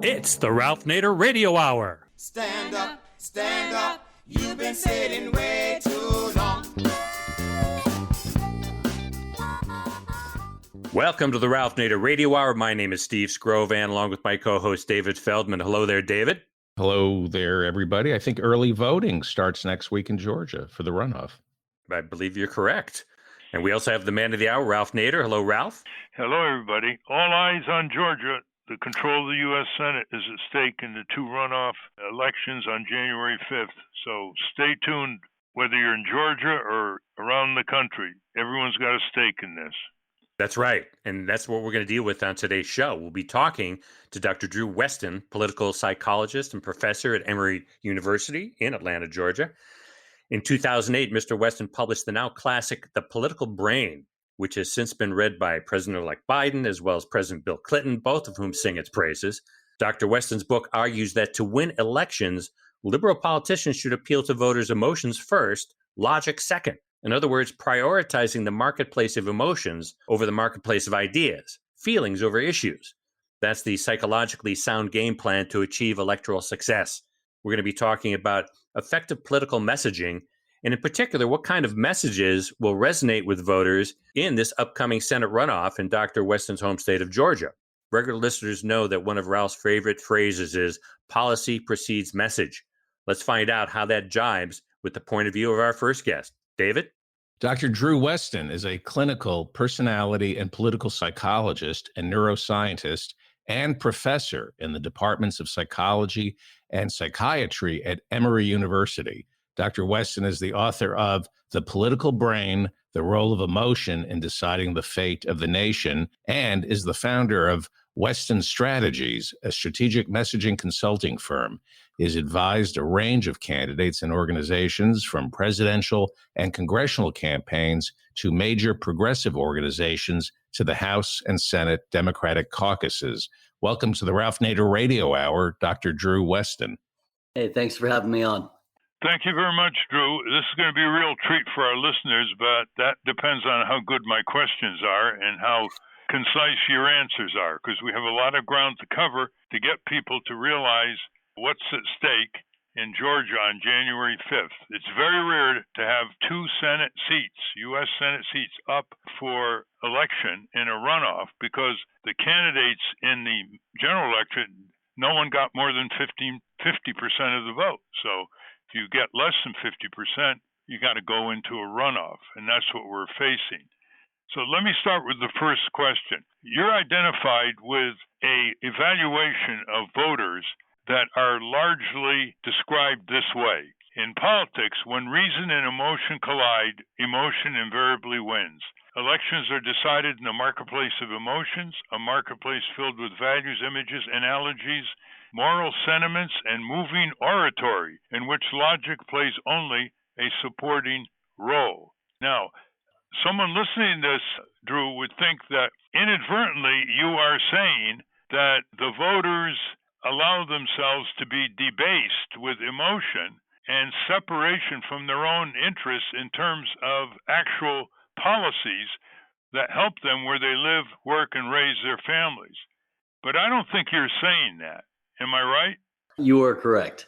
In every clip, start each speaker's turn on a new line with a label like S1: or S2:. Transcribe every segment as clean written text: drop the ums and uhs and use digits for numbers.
S1: It's the Ralph Nader Radio Hour.
S2: Stand up, you've been sitting way too long.
S1: Welcome to the Ralph Nader Radio Hour. My name is Steve Scrovan, along with my co-host David Feldman. Hello there, David.
S3: Hello there, everybody. I think early voting starts next week in Georgia for the runoff.
S1: I believe you're correct. And we also have the man of the hour, Ralph Nader. Hello, Ralph.
S4: Hello, everybody. All eyes on Georgia. The control of the U.S. Senate is at stake in the two runoff elections on January 5th. So stay tuned, whether you're in Georgia or around the country. Everyone's got a stake in this.
S1: That's right. And that's what we're going to deal with on today's show. We'll be talking to Dr. Drew Westen, political psychologist and professor at Emory University in Atlanta, Georgia. In 2008, Mr. Westen published the now classic The Political Brain, which has since been read by President-elect Biden as well as President Bill Clinton, both of whom sing its praises. Dr. Westen's book argues that to win elections, liberal politicians should appeal to voters' emotions first, logic second. In other words, prioritizing the marketplace of emotions over the marketplace of ideas, feelings over issues. That's the psychologically sound game plan to achieve electoral success. We're going to be talking about effective political messaging, and in particular, what kind of messages will resonate with voters in this upcoming Senate runoff in Dr. Westen's home state of Georgia. Regular listeners know that one of Ralph's favorite phrases is policy precedes message. Let's find out how that jibes with the point of view of our first guest. David?
S3: Dr. Drew Westen is a clinical personality and political psychologist and neuroscientist and professor in the departments of psychology and psychiatry at Emory University. Dr. Westen is the author of The Political Brain, The Role of Emotion in Deciding the Fate of the Nation, and is the founder of Westen Strategies, a strategic messaging consulting firm. He has advised a range of candidates and organizations, from presidential and congressional campaigns to major progressive organizations to the House and Senate Democratic caucuses. Welcome to the Ralph Nader Radio Hour, Dr. Drew Westen.
S5: Hey, thanks for having me on.
S4: Thank you very much, Drew. This is going to be a real treat for our listeners, but that depends on how good my questions are and how concise your answers are, because we have a lot of ground to cover to get people to realize what's at stake in Georgia on January 5th. It's very rare to have two Senate seats, U.S. Senate seats, up for election in a runoff, because the candidates in the general election, no one got more than 50% of the vote. So if you get less than 50%, you got to go into a runoff, and that's what we're facing. So let me start with the first question. You're identified with an evaluation of voters that are largely described this way. In politics, when reason and emotion collide, emotion invariably wins. Elections are decided in the marketplace of emotions, a marketplace filled with values, images, analogies, moral sentiments, and moving oratory, in which logic plays only a supporting role. Now, someone listening to this, Drew, would think that inadvertently you are saying that the voters allow themselves to be debased with emotion and separation from their own interests in terms of actual policies that help them where they live, work, and raise their families. But I don't think you're saying that. Am I right?
S5: You are correct.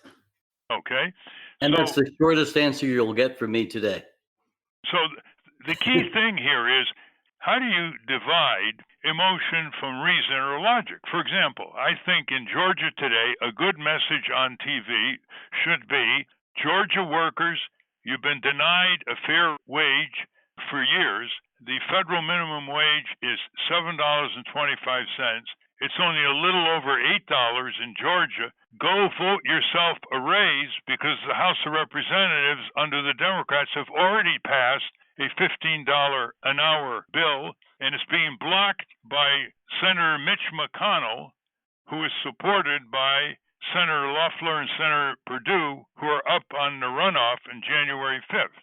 S4: Okay.
S5: And that's the shortest answer you'll get from me today.
S4: So the key thing here is, how do you divide emotion from reason or logic? For example, I think in Georgia today, a good message on TV should be, Georgia workers, you've been denied a fair wage for years. The federal minimum wage is $7.25. It's only a little over $8 in Georgia. Go vote yourself a raise, because the House of Representatives under the Democrats have already passed a $15 an hour bill, and it's being blocked by Senator Mitch McConnell, who is supported by Senator Loeffler and Senator Perdue, who are up on the runoff in January 5th.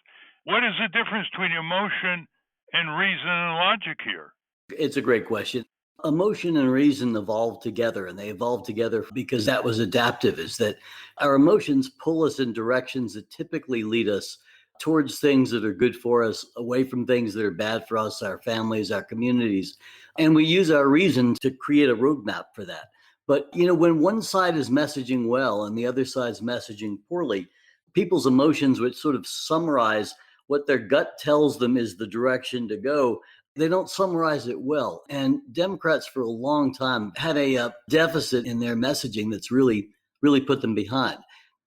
S4: What is the difference between emotion and reason and logic here?
S5: It's a great question. Emotion and reason evolved together, and they evolved together because that was adaptive, is that our emotions pull us in directions that typically lead us towards things that are good for us, away from things that are bad for us, our families, our communities. And we use our reason to create a roadmap for that. But, when one side is messaging well and the other side's messaging poorly, people's emotions, which sort of summarize what their gut tells them is the direction to go, they don't summarize it well. And Democrats for a long time had a deficit in their messaging that's really, really put them behind.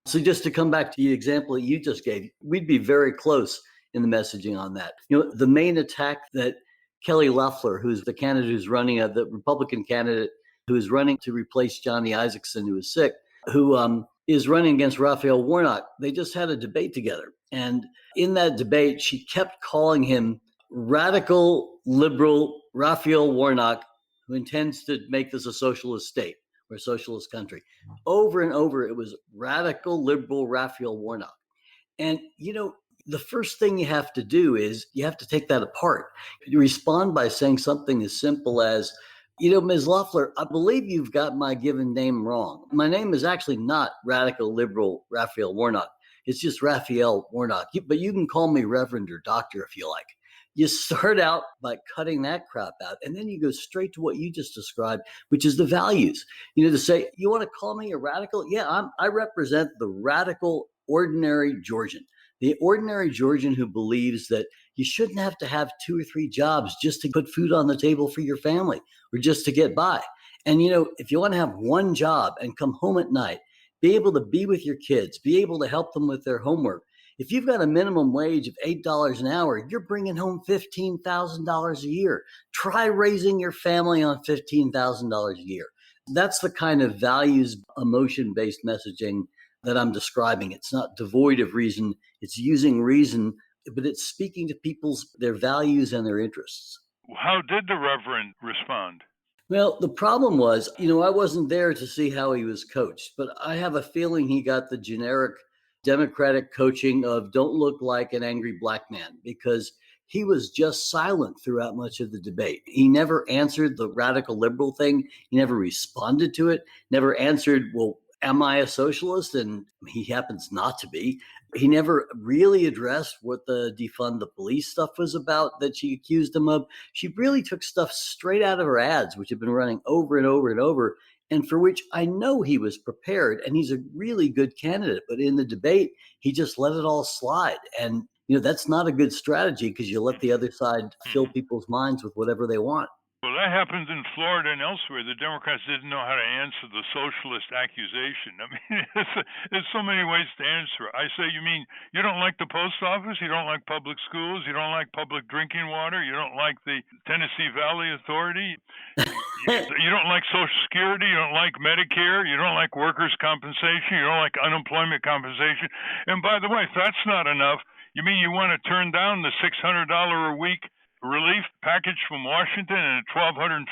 S5: So just to come back to the example that you just gave, we'd be very close in the messaging on that. The main attack that Kelly Loeffler, who's the candidate who's running, the Republican candidate who is running to replace Johnny Isakson, who is sick, who is running against Raphael Warnock, they just had a debate together. And in that debate, she kept calling him radical liberal Raphael Warnock, who intends to make this a socialist state or a socialist country. Over and over, it was radical liberal Raphael Warnock. And, the first thing you have to do is you have to take that apart. You respond by saying something as simple as, Ms. Loeffler, I believe you've got my given name wrong. My name is actually not radical liberal Raphael Warnock. It's just Raphael Warnock. But you can call me Reverend or Doctor if you like. You start out by cutting that crap out, and then you go straight to what you just described, which is the values. To say, you want to call me a radical? Yeah, I represent the radical, ordinary Georgian. The ordinary Georgian who believes that you shouldn't have to have 2 or 3 jobs just to put food on the table for your family or just to get by. And, if you want to have one job and come home at night, be able to be with your kids, be able to help them with their homework. If you've got a minimum wage of $8 an hour, you're bringing home $15,000 a year. Try raising your family on $15,000 a year. That's the kind of values, emotion-based messaging that I'm describing. It's not devoid of reason. It's using reason, but it's speaking to their values and their interests.
S4: How did the Reverend respond?
S5: Well, the problem was, I wasn't there to see how he was coached, but I have a feeling he got the generic Democratic coaching of don't look like an angry black man, because he was just silent throughout much of the debate. He never answered the radical liberal thing. He never responded to it, never answered, well, am I a socialist? And he happens not to be. He never really addressed what the defund the police stuff was about that she accused him of. She really took stuff straight out of her ads, which have been running over and over and over, and for which I know he was prepared, and he's a really good candidate. But in the debate, he just let it all slide. And, that's not a good strategy, because you let the other side fill people's minds with whatever they want.
S4: Well, that happens in Florida and elsewhere. The Democrats didn't know how to answer the socialist accusation. I mean, there's so many ways to answer it. I say, you mean you don't like the post office? You don't like public schools? You don't like public drinking water? You don't like the Tennessee Valley Authority? You don't like Social Security? You don't like Medicare? You don't like workers' compensation? You don't like unemployment compensation? And by the way, if that's not enough, you mean you want to turn down the $600 a week relief package from Washington and a $1,250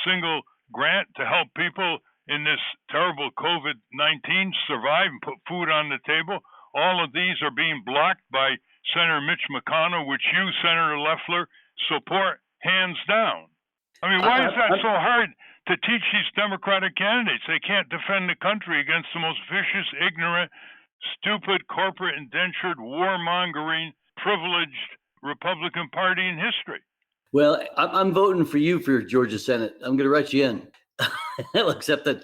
S4: single grant to help people in this terrible COVID-19 survive and put food on the table? All of these are being blocked by Senator Mitch McConnell, which you, Senator Loeffler, support hands down. I mean, why is that so hard to teach these Democratic candidates? They can't defend the country against the most vicious, ignorant, stupid, corporate indentured, warmongering, privileged Republican Party in history.
S5: Well, I'm voting for you for Georgia Senate. I'm going to write you in. Except that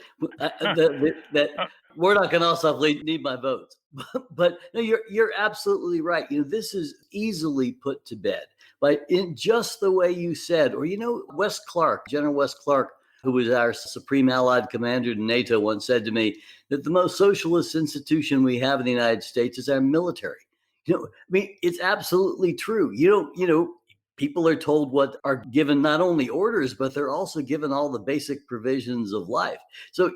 S5: Warnock can also need my votes. But no, you're absolutely right. This is easily put to bed by in just the way you said. Or Wes Clark, General Wes Clark, who was our supreme allied commander in NATO, once said to me that the most socialist institution we have in the United States is our military. It's absolutely true. People are told what are given not only orders, but they're also given all the basic provisions of life. So,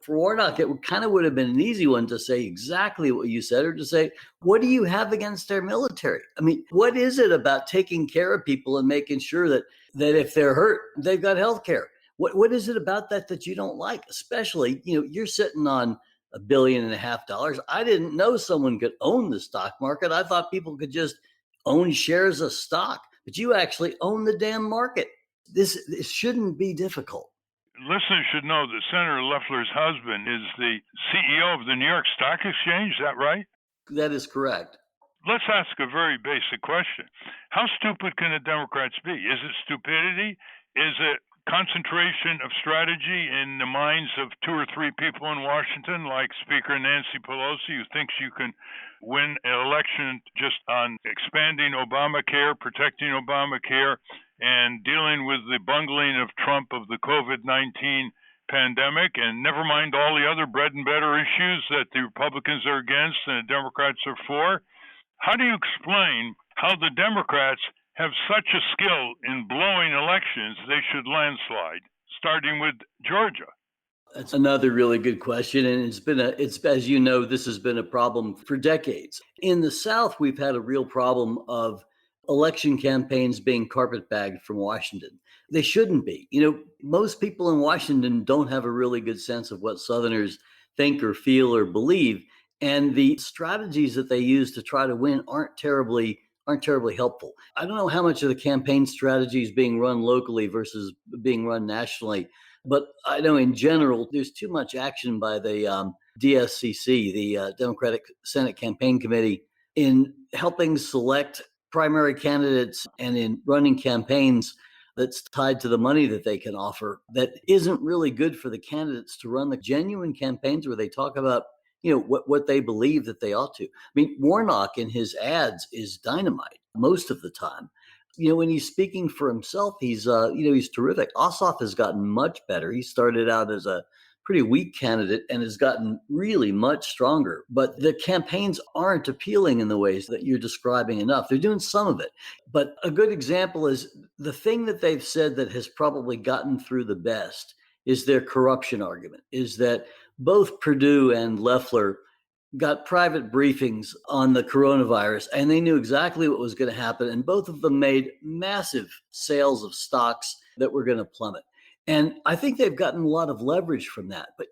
S5: for Warnock, it kind of would have been an easy one to say exactly what you said, or to say, what do you have against our military? I mean, what is it about taking care of people and making sure that if they're hurt, they've got health care? What is it about that you don't like? Especially, you're sitting on $1.5 billion. I didn't know someone could own the stock market. I thought people could just own shares of stock, but you actually own the damn market. This shouldn't be difficult.
S4: Listeners should know that Senator Loeffler's husband is the CEO of the New York Stock Exchange. Is that right?
S5: That is correct.
S4: Let's ask a very basic question. How stupid can the Democrats be? Is it stupidity? Is it concentration of strategy in the minds of two or three people in Washington, like Speaker Nancy Pelosi, who thinks you can win an election just on expanding Obamacare, protecting Obamacare, and dealing with the bungling of Trump of the COVID-19 pandemic, and never mind all the other bread and butter issues that the Republicans are against and the Democrats are for? How do you explain how the Democrats have such a skill in blowing elections they should landslide, starting with Georgia?
S5: That's another really good question. And it's as you know, this has been a problem for decades. In the South, we've had a real problem of election campaigns being carpetbagged from Washington. They shouldn't be. Most people in Washington don't have a really good sense of what Southerners think or feel or believe. And the strategies that they use to try to win aren't terribly helpful. I don't know how much of the campaign strategy is being run locally versus being run nationally, but I know in general there's too much action by the DSCC, the Democratic Senate Campaign Committee, in helping select primary candidates and in running campaigns that's tied to the money that they can offer that isn't really good for the candidates to run the genuine campaigns where they talk about what they believe that they ought to. I mean, Warnock in his ads is dynamite most of the time. When he's speaking for himself, he's terrific. Ossoff has gotten much better. He started out as a pretty weak candidate and has gotten really much stronger. But the campaigns aren't appealing in the ways that you're describing enough. They're doing some of it. But a good example is the thing that they've said that has probably gotten through the best is their corruption argument, is that both Perdue and Loeffler got private briefings on the coronavirus, and they knew exactly what was going to happen. And both of them made massive sales of stocks that were going to plummet. And I think they've gotten a lot of leverage from that. But,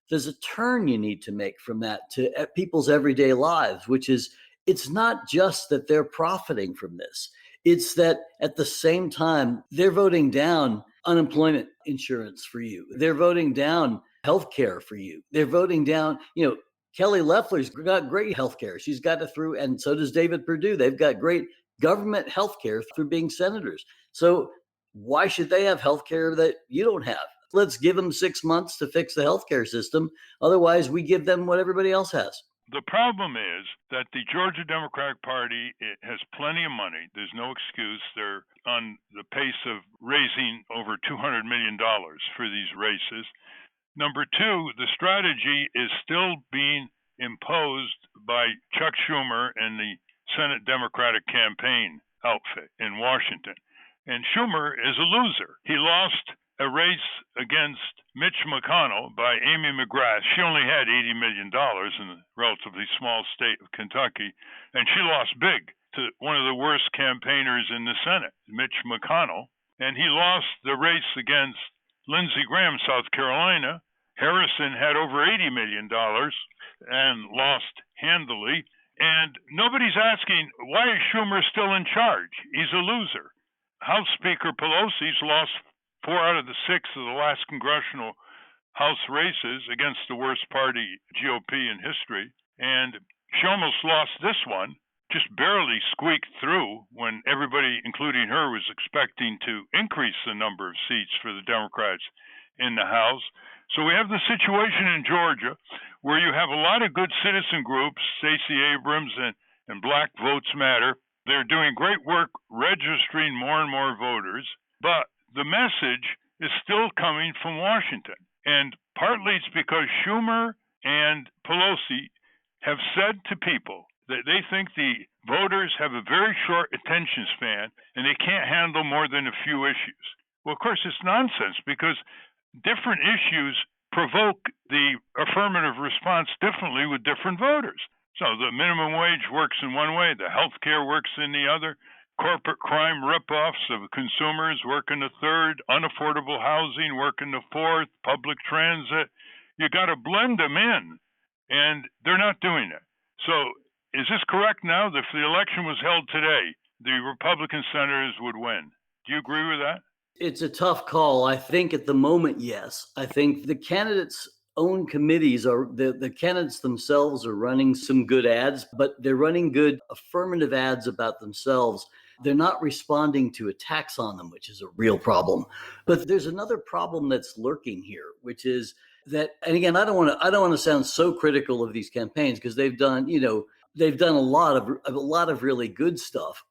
S5: there's a turn you need to make from that to people's everyday lives, which is it's not just that they're profiting from this. It's that at the same time, they're voting down unemployment insurance for you. They're voting down health care for you. They're voting down, Kelly Loeffler's got great health care. She's got it through, and so does David Perdue. They've got great government health care through being senators. So why should they have health care that you don't have? Let's give them 6 months to fix the healthcare system. Otherwise, we give them what everybody else has.
S4: The problem is that the Georgia Democratic Party has plenty of money. There's no excuse. They're on the pace of raising over $200 million for these races. Number two, the strategy is still being imposed by Chuck Schumer and the Senate Democratic campaign outfit in Washington. And Schumer is a loser. He lost a race against Mitch McConnell by Amy McGrath. She only had $80 million in the relatively small state of Kentucky, and she lost big to one of the worst campaigners in the Senate, Mitch McConnell. And he lost the race against Lindsey Graham, South Carolina. Harrison had over $80 million and lost handily. And nobody's asking, why is Schumer still in charge? He's a loser. House Speaker Pelosi's lost 4 out of the 6 of the last congressional House races against the worst party, GOP, in history. And she almost lost this one, just barely squeaked through when everybody, including her, was expecting to increase the number of seats for the Democrats in the House. So we have the situation in Georgia where you have a lot of good citizen groups, Stacey Abrams and Black Votes Matter. They're doing great work registering more and more voters, but the message is still coming from Washington. And partly it's because Schumer and Pelosi have said to people that they think the voters have a very short attention span and they can't handle more than a few issues. Well, of course, it's nonsense because different issues provoke the affirmative response differently with different voters. So the minimum wage works in one way, the health care works in the other, corporate crime ripoffs of consumers work in the third, unaffordable housing work in the fourth, public transit. You got to blend them in, and they're not doing it. So is this correct now that if the election was held today, the Republican senators would win? Do you agree with that?
S5: It's a tough call. I think at the moment, yes. I think the candidates' own committees the candidates themselves are running some good ads, but they're running good affirmative ads about themselves. They're not responding to attacks on them, which is a real problem. But there's another problem that's lurking here, which is that, and again, I don't want to sound so critical of these campaigns because they've done a lot of really good stuff.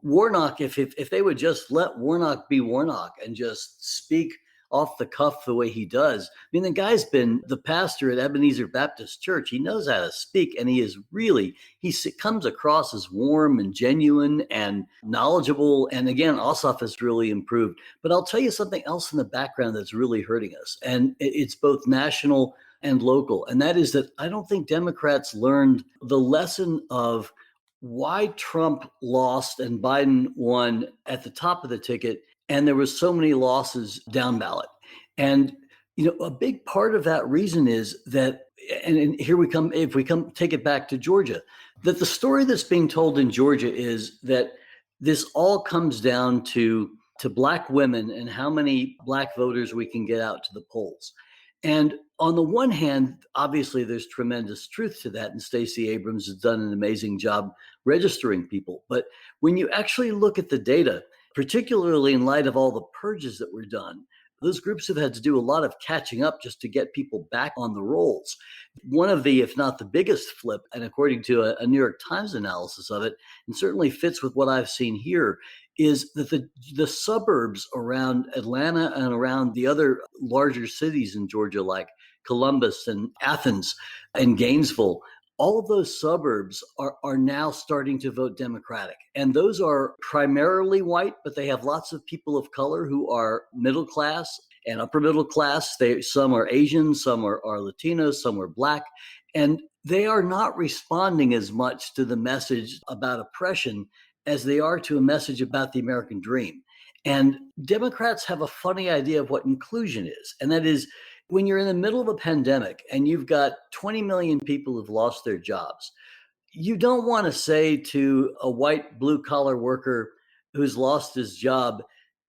S5: Warnock, if they would just let Warnock be Warnock and just speak off the cuff the way he does. I mean, the guy's been the pastor at Ebenezer Baptist Church. He knows how to speak, and he comes across as warm and genuine and knowledgeable. And again, Ossoff has really improved. But I'll tell you something else in the background that's really hurting us, and it's both national and local. And that is that I don't think Democrats learned the lesson of why Trump lost and Biden won at the top of the ticket, and there was so many losses down ballot. And a big part of that reason is that, and here we come, if we take it back to Georgia, that the story that's being told in Georgia is that this all comes down to Black women and how many Black voters we can get out to the polls. And on the one hand, obviously, there's tremendous truth to that. And Stacey Abrams has done an amazing job registering people. But when you actually look at the data, particularly in light of all the purges that were done, those groups have had to do a lot of catching up just to get people back on the rolls. One of the, if not the biggest flip, and according to a New York Times analysis of it, and certainly fits with what I've seen here, is that the suburbs around Atlanta and around the other larger cities in Georgia, like Columbus and Athens and Gainesville, all of those suburbs are now starting to vote Democratic. And those are primarily white, but they have lots of people of color who are middle class and upper middle class. Some are Asian, some are Latinos, some are Black. And they are not responding as much to the message about oppression as they are to a message about the American dream. And Democrats have a funny idea of what inclusion is. And that is, when you're in the middle of a pandemic and you've got 20 million people who've lost their jobs, you don't want to say to a white blue-collar worker who's lost his job,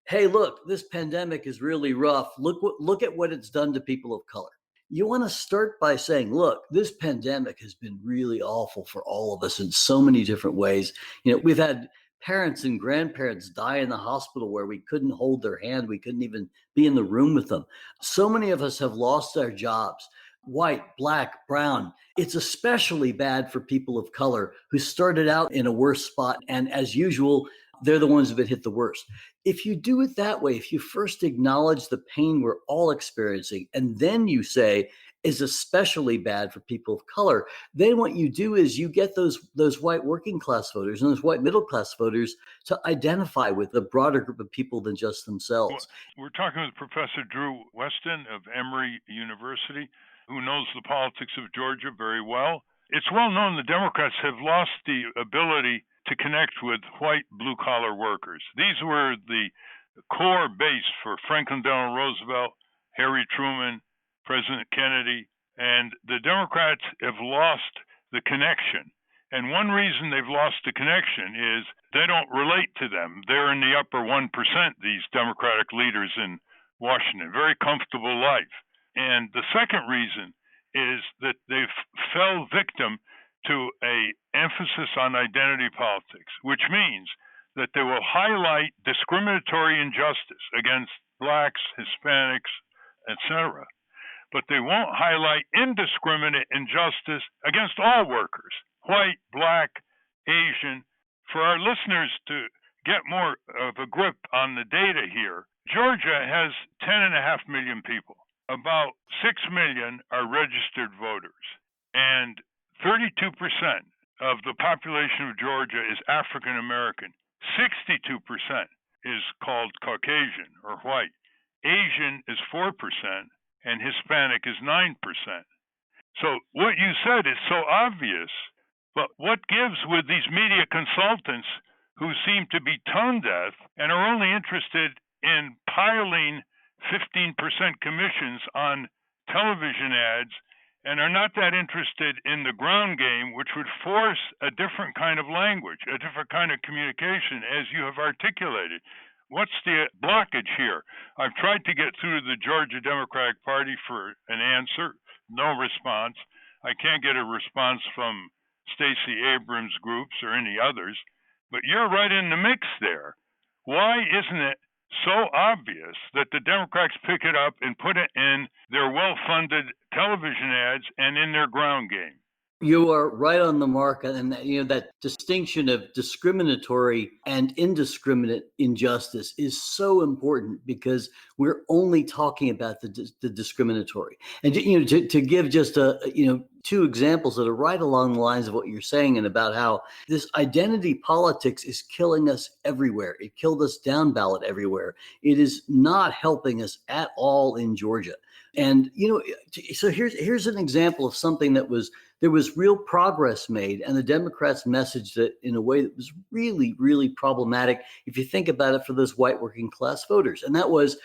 S5: hey, look, this pandemic is really rough. Look at what it's done to people of color. You want to start by saying, look, this pandemic has been really awful for all of us in so many different ways. We've had parents and grandparents die in the hospital where we couldn't hold their hand. We couldn't even be in the room with them. So many of us have lost our jobs, white, Black, brown. It's especially bad for people of color who started out in a worse spot. And as usual, they're the ones who've been hit the worst. If you do it that way, if you first acknowledge the pain we're all experiencing, and then you say, is especially bad for people of color, then what you do is you get those white working class voters and those white middle class voters to identify with a broader group of people than just themselves.
S4: We're talking with Professor Drew Westen of Emory University, who knows the politics of Georgia very well. It's well known the Democrats have lost the ability to connect with white blue-collar workers. These were the core base for Franklin Delano Roosevelt, Harry Truman, President Kennedy, and the Democrats have lost the connection. And one reason they've lost the connection is they don't relate to them. They're in the upper 1%, these Democratic leaders in Washington, very comfortable life. And the second reason is that they've fell victim to a emphasis on identity politics, which means that they will highlight discriminatory injustice against Blacks, Hispanics, etc., but they won't highlight indiscriminate injustice against all workers, white, Black, Asian. For our listeners to get more of a grip on the data here, Georgia has 10.5 million people. About 6 million are registered voters, and 32% of the population of Georgia is African American. 62% is called Caucasian or white. Asian is 4%, and Hispanic is 9%. So what you said is so obvious, but what gives with these media consultants who seem to be tone deaf and are only interested in piling 15% commissions on television ads and are not that interested in the ground game, which would force a different kind of language, a different kind of communication, as you have articulated. What's the blockage here? I've tried to get through to the Georgia Democratic Party for an answer, no response. I can't get a response from Stacey Abrams groups or any others. But you're right in the mix there. Why isn't it so obvious that the Democrats pick it up and put it in their well-funded television ads and in their ground game?
S5: You are right on the mark, and that distinction of discriminatory and indiscriminate injustice is so important because we're only talking about the discriminatory. And to give just two examples that are right along the lines of what you're saying, and about how this identity politics is killing us everywhere. It killed us down ballot everywhere. It is not helping us at all in Georgia. And so here's an example of something there was real progress made, and the Democrats messaged it in a way that was really, really problematic if you think about it for those white working class voters. And that was,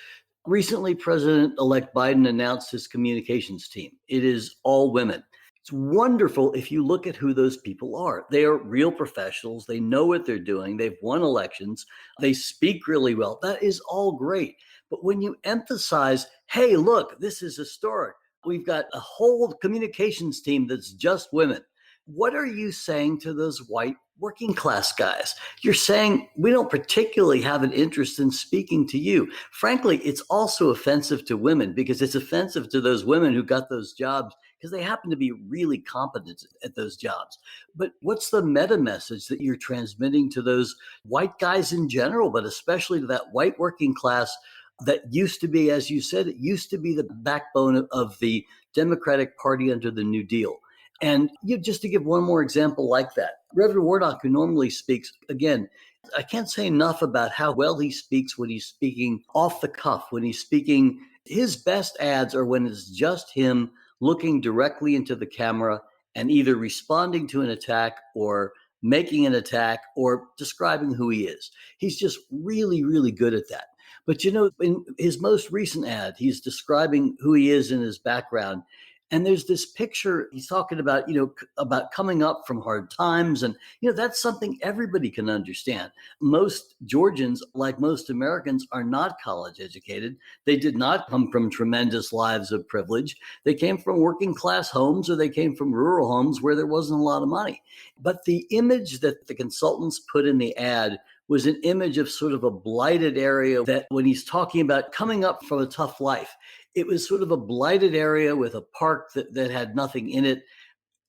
S5: recently President-elect Biden announced his communications team. It is all women. It's wonderful if you look at who those people are. They are real professionals. They know what they're doing. They've won elections. They speak really well. That is all great. But when you emphasize, hey, look, this is historic. We've got a whole communications team that's just women. What are you saying to those white working class guys? You're saying we don't particularly have an interest in speaking to you. Frankly, it's also offensive to women because it's offensive to those women who got those jobs because they happen to be really competent at those jobs. But what's the meta message that you're transmitting to those white guys in general, but especially to that white working class that used to be, as you said, it used to be the backbone of the Democratic Party under the New Deal? And just to give one more example like that, Reverend Warnock, who normally speaks, again, I can't say enough about how well he speaks when he's speaking off the cuff, when he's speaking. His best ads are when it's just him looking directly into the camera and either responding to an attack or making an attack or describing who he is. He's just really, really good at that. But in his most recent ad, he's describing who he is in his background. And there's this picture he's talking about, about coming up from hard times. And, that's something everybody can understand. Most Georgians, like most Americans, are not college educated. They did not come from tremendous lives of privilege. They came from working class homes, or they came from rural homes where there wasn't a lot of money. But the image that the consultants put in the ad was an image of sort of a blighted area that when he's talking about coming up from a tough life, it was sort of a blighted area with a park that had nothing in it.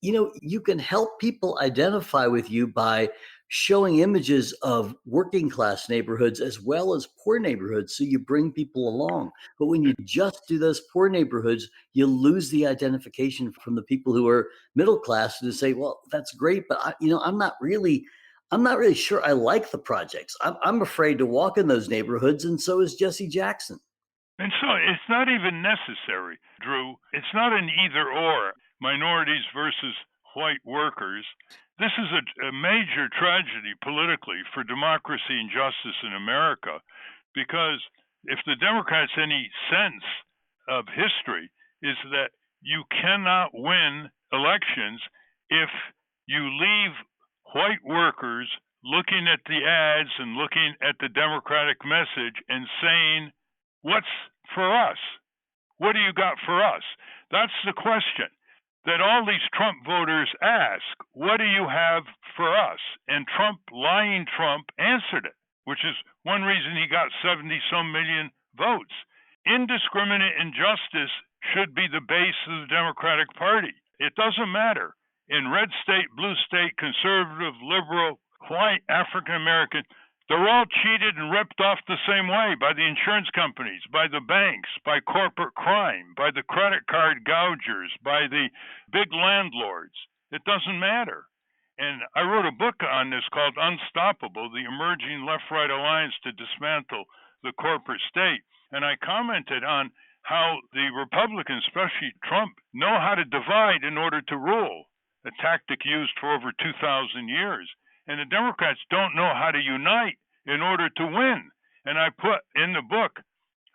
S5: You can help people identify with you by showing images of working class neighborhoods as well as poor neighborhoods. So you bring people along. But when you just do those poor neighborhoods, you lose the identification from the people who are middle class and say, well, that's great, but I'm not really sure I like the projects. I'm afraid to walk in those neighborhoods. And so is Jesse Jackson.
S4: And so it's not even necessary, Drew. It's not an either or, minorities versus white workers. This is a major tragedy politically for democracy and justice in America, because if the Democrats' any sense of history is that you cannot win elections if you leave white workers looking at the ads and looking at the Democratic message and saying, what's for us? What do you got for us? That's the question that all these Trump voters ask. What do you have for us? And lying Trump answered it, which is one reason he got 70-some million votes. Indiscriminate injustice should be the base of the Democratic Party. It doesn't matter. In red state, blue state, conservative, liberal, white, African American, they're all cheated and ripped off the same way by the insurance companies, by the banks, by corporate crime, by the credit card gougers, by the big landlords. It doesn't matter. And I wrote a book on this called Unstoppable, the Emerging Left-Right Alliance to Dismantle the Corporate State. And I commented on how the Republicans, especially Trump, know how to divide in order to rule, a tactic used for over 2,000 years. And the Democrats don't know how to unite in order to win. And I put in the book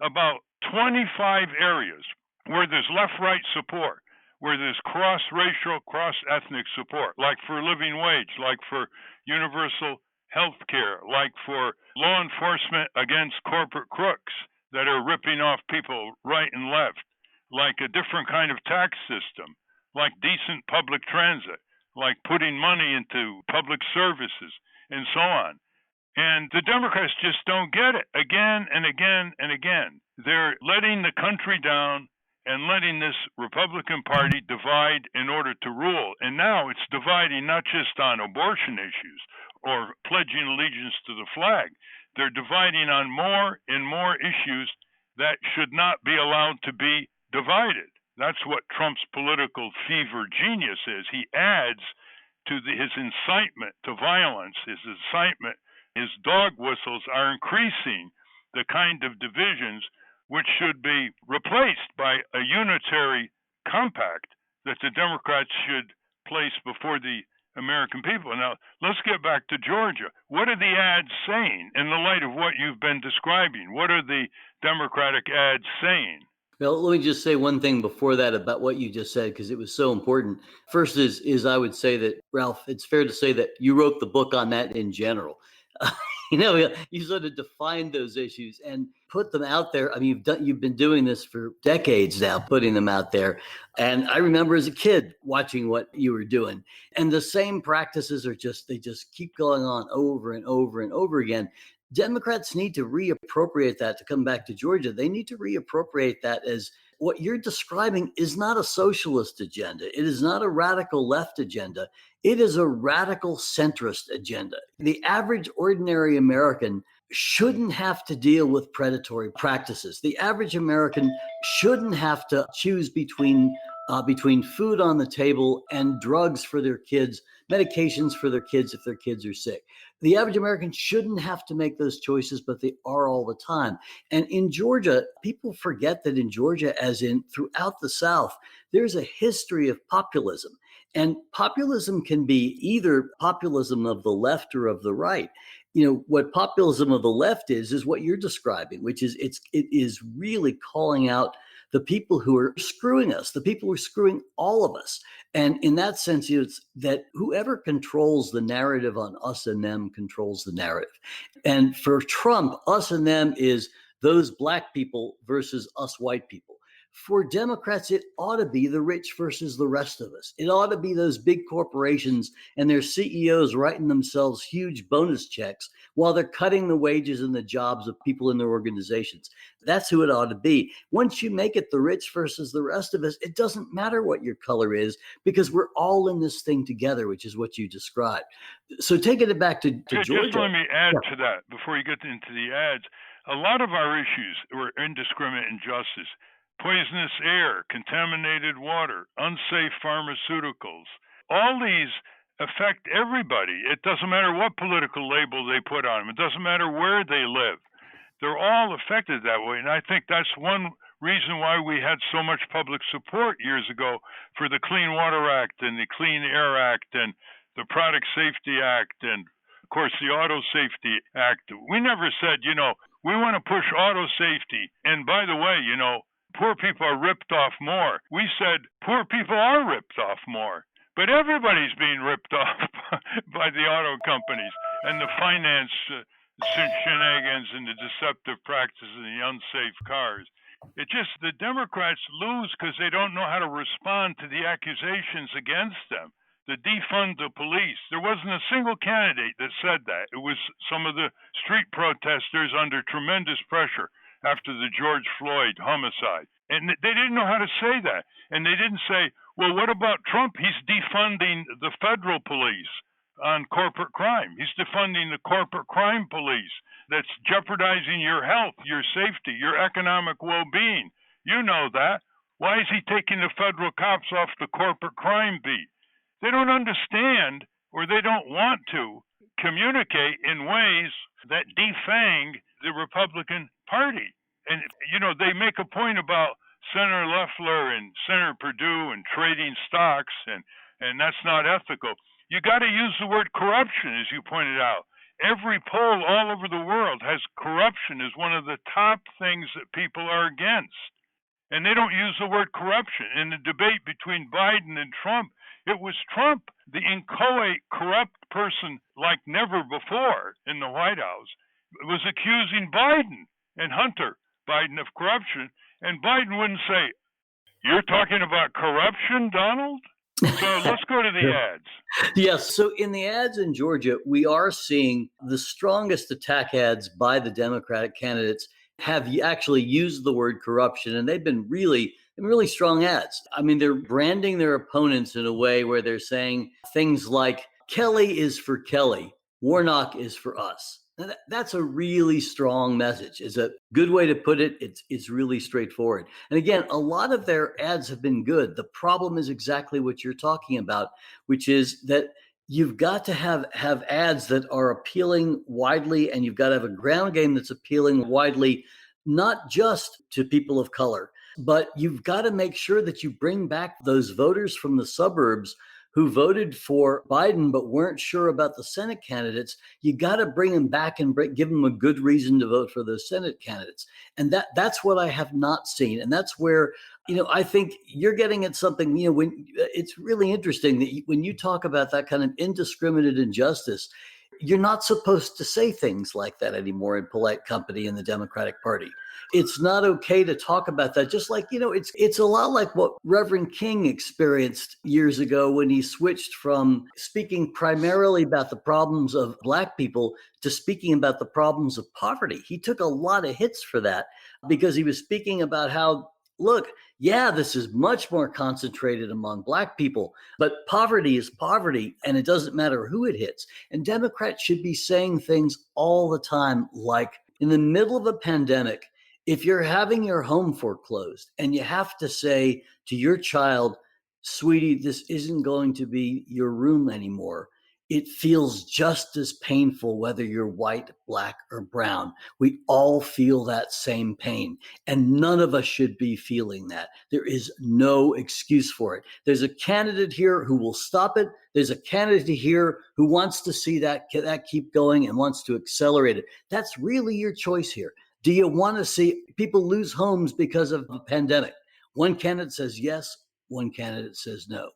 S4: about 25 areas where there's left-right support, where there's cross-racial, cross-ethnic support, like for living wage, like for universal health care, like for law enforcement against corporate crooks that are ripping off people right and left, like a different kind of tax system, like decent public transit, like putting money into public services. and so on. And the Democrats just don't get it again and again and again. They're letting the country down and letting this Republican Party divide in order to rule. And now it's dividing not just on abortion issues or pledging allegiance to the flag. They're dividing on more and more issues that should not be allowed to be divided. That's what Trump's political fever genius is. He adds to his incitement to violence, his dog whistles are increasing the kind of divisions which should be replaced by a unitary compact that the Democrats should place before the American people. Now, let's get back to Georgia. What are the ads saying in the light of what you've been describing? What are the Democratic ads saying?
S5: Well, let me just say one thing before that about what you just said, because it was so important. First is I would say that, Ralph, it's fair to say that you wrote the book on that in general. You sort of defined those issues and put them out there. I mean, you've been doing this for decades now, putting them out there. And I remember as a kid watching what you were doing. And the same practices they just keep going on over and over and over again. Democrats need to reappropriate that. To come back to Georgia, they need to reappropriate that as what you're describing is not a socialist agenda. It is not a radical left agenda. It is a radical centrist agenda. The average ordinary American shouldn't have to deal with predatory practices. The average American shouldn't have to choose between food on the table and drugs for their kids, medications for their kids if their kids are sick. The average American shouldn't have to make those choices, but they are all the time. And in Georgia, people forget that in Georgia, as in throughout the South, there's a history of populism. And populism can be either populism of the left or of the right. What populism of the left is what you're describing, which is it is really calling out the people who are screwing us, the people who are screwing all of us. And in that sense, it's that whoever controls the narrative on us and them controls the narrative. And for Trump, us and them is those black people versus us white people. For Democrats, it ought to be the rich versus the rest of us. It ought to be those big corporations and their CEOs writing themselves huge bonus checks while they're cutting the wages and the jobs of people in their organizations. That's who it ought to be. Once you make it the rich versus the rest of us, it doesn't matter what your color is because we're all in this thing together, which is what you described. So taking it back to Georgia.
S4: Just let me add to that before you get into the ads. A lot of our issues were indiscriminate injustice. Poisonous air, contaminated water, unsafe pharmaceuticals. All these affect everybody. It doesn't matter what political label they put on them. It doesn't matter where they live. They're all affected that way. And I think that's one reason why we had so much public support years ago for the Clean Water Act and the Clean Air Act and the Product Safety Act and, of course, the Auto Safety Act. We never said, we want to push auto safety. And by the way, poor people are ripped off more. We said poor people are ripped off more, but everybody's being ripped off by the auto companies and the finance shenanigans and the deceptive practices and the unsafe cars. The Democrats lose because they don't know how to respond to the accusations against them. The defund the police. There wasn't a single candidate that said that. It was some of the street protesters under tremendous pressure after the George Floyd homicide. And they didn't know how to say that. And they didn't say, well, what about Trump? He's defunding the federal police on corporate crime. He's defunding the corporate crime police. That's jeopardizing your health, your safety, your economic well-being. You know that. Why is he taking the federal cops off the corporate crime beat? They don't understand, or they don't want to communicate in ways that defang the Republican Party. And, they make a point about Senator Loeffler and Senator Perdue and trading stocks, and that's not ethical. You got to use the word corruption, as you pointed out. Every poll all over the world has corruption as one of the top things that people are against. And they don't use the word corruption. In the debate between Biden and Trump, it was Trump, the inchoate, corrupt person like never before in the White House, was accusing Biden and Hunter Biden of corruption. And Biden wouldn't say, "You're talking about corruption, Donald?" So let's go to the ads.
S5: Yes. So in the ads in Georgia, we are seeing the strongest attack ads by the Democratic candidates have actually used the word corruption, and they've been really strong ads. I mean, they're branding their opponents in a way where they're saying things like Kelly is for Kelly, Warnock is for us. Now that's a really strong message. It's a good way to put it. It's really straightforward. And again, a lot of their ads have been good. The problem is exactly what you're talking about, which is that you've got to have ads that are appealing widely, and you've got to have a ground game that's appealing widely, not just to people of color, but you've got to make sure that you bring back those voters from the suburbs who voted for Biden but weren't sure about the Senate candidates. You got to bring them back and give them a good reason to vote for those Senate candidates. And that's what I have not seen. And that's where, I think you're getting at something, when it's really interesting that when you talk about that kind of indiscriminate injustice, you're not supposed to say things like that anymore in polite company in the Democratic Party. It's not okay to talk about that. Just like, it's a lot like what Reverend King experienced years ago when he switched from speaking primarily about the problems of Black people to speaking about the problems of poverty. He took a lot of hits for that because he was speaking about how, look, yeah, this is much more concentrated among Black people, but poverty is poverty, and it doesn't matter who it hits. And Democrats should be saying things all the time, like in the middle of a pandemic, if you're having your home foreclosed and you have to say to your child, sweetie, this isn't going to be your room anymore, it feels just as painful whether you're white, Black, or brown. We all feel that same pain, and none of us should be feeling that. There is no excuse for it. There's a candidate here who will stop it. There's a candidate here who wants to see that keep going and wants to accelerate it. That's really your choice here. Do you want to see people lose homes because of the pandemic? One candidate says yes, one candidate says no.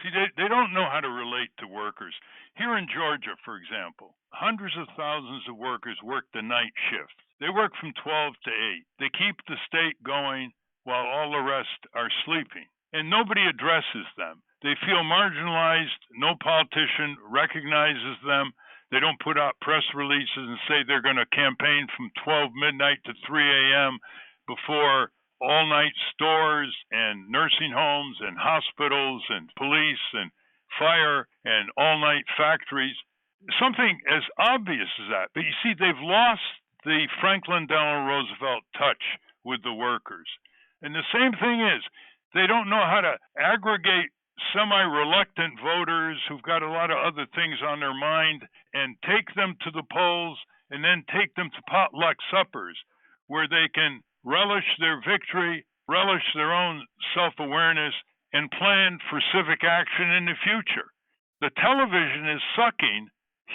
S4: See, they don't know how to relate to workers. Here in Georgia, for example, hundreds of thousands of workers work the night shift. They work from 12 to 8. They keep the state going while all the rest are sleeping. And nobody addresses them. They feel marginalized. No politician recognizes them. They don't put out press releases and say they're going to campaign from 12 midnight to 3 a.m. before all-night stores and nursing homes and hospitals and police and fire and all-night factories. Something as obvious as that. But you see, they've lost the Franklin Delano Roosevelt touch with the workers. And the same thing is, they don't know how to aggregate semi-reluctant voters who've got a lot of other things on their mind and take them to the polls and then take them to potluck suppers where they can relish their victory, relish their own self-awareness, and plan for civic action in the future. The television is sucking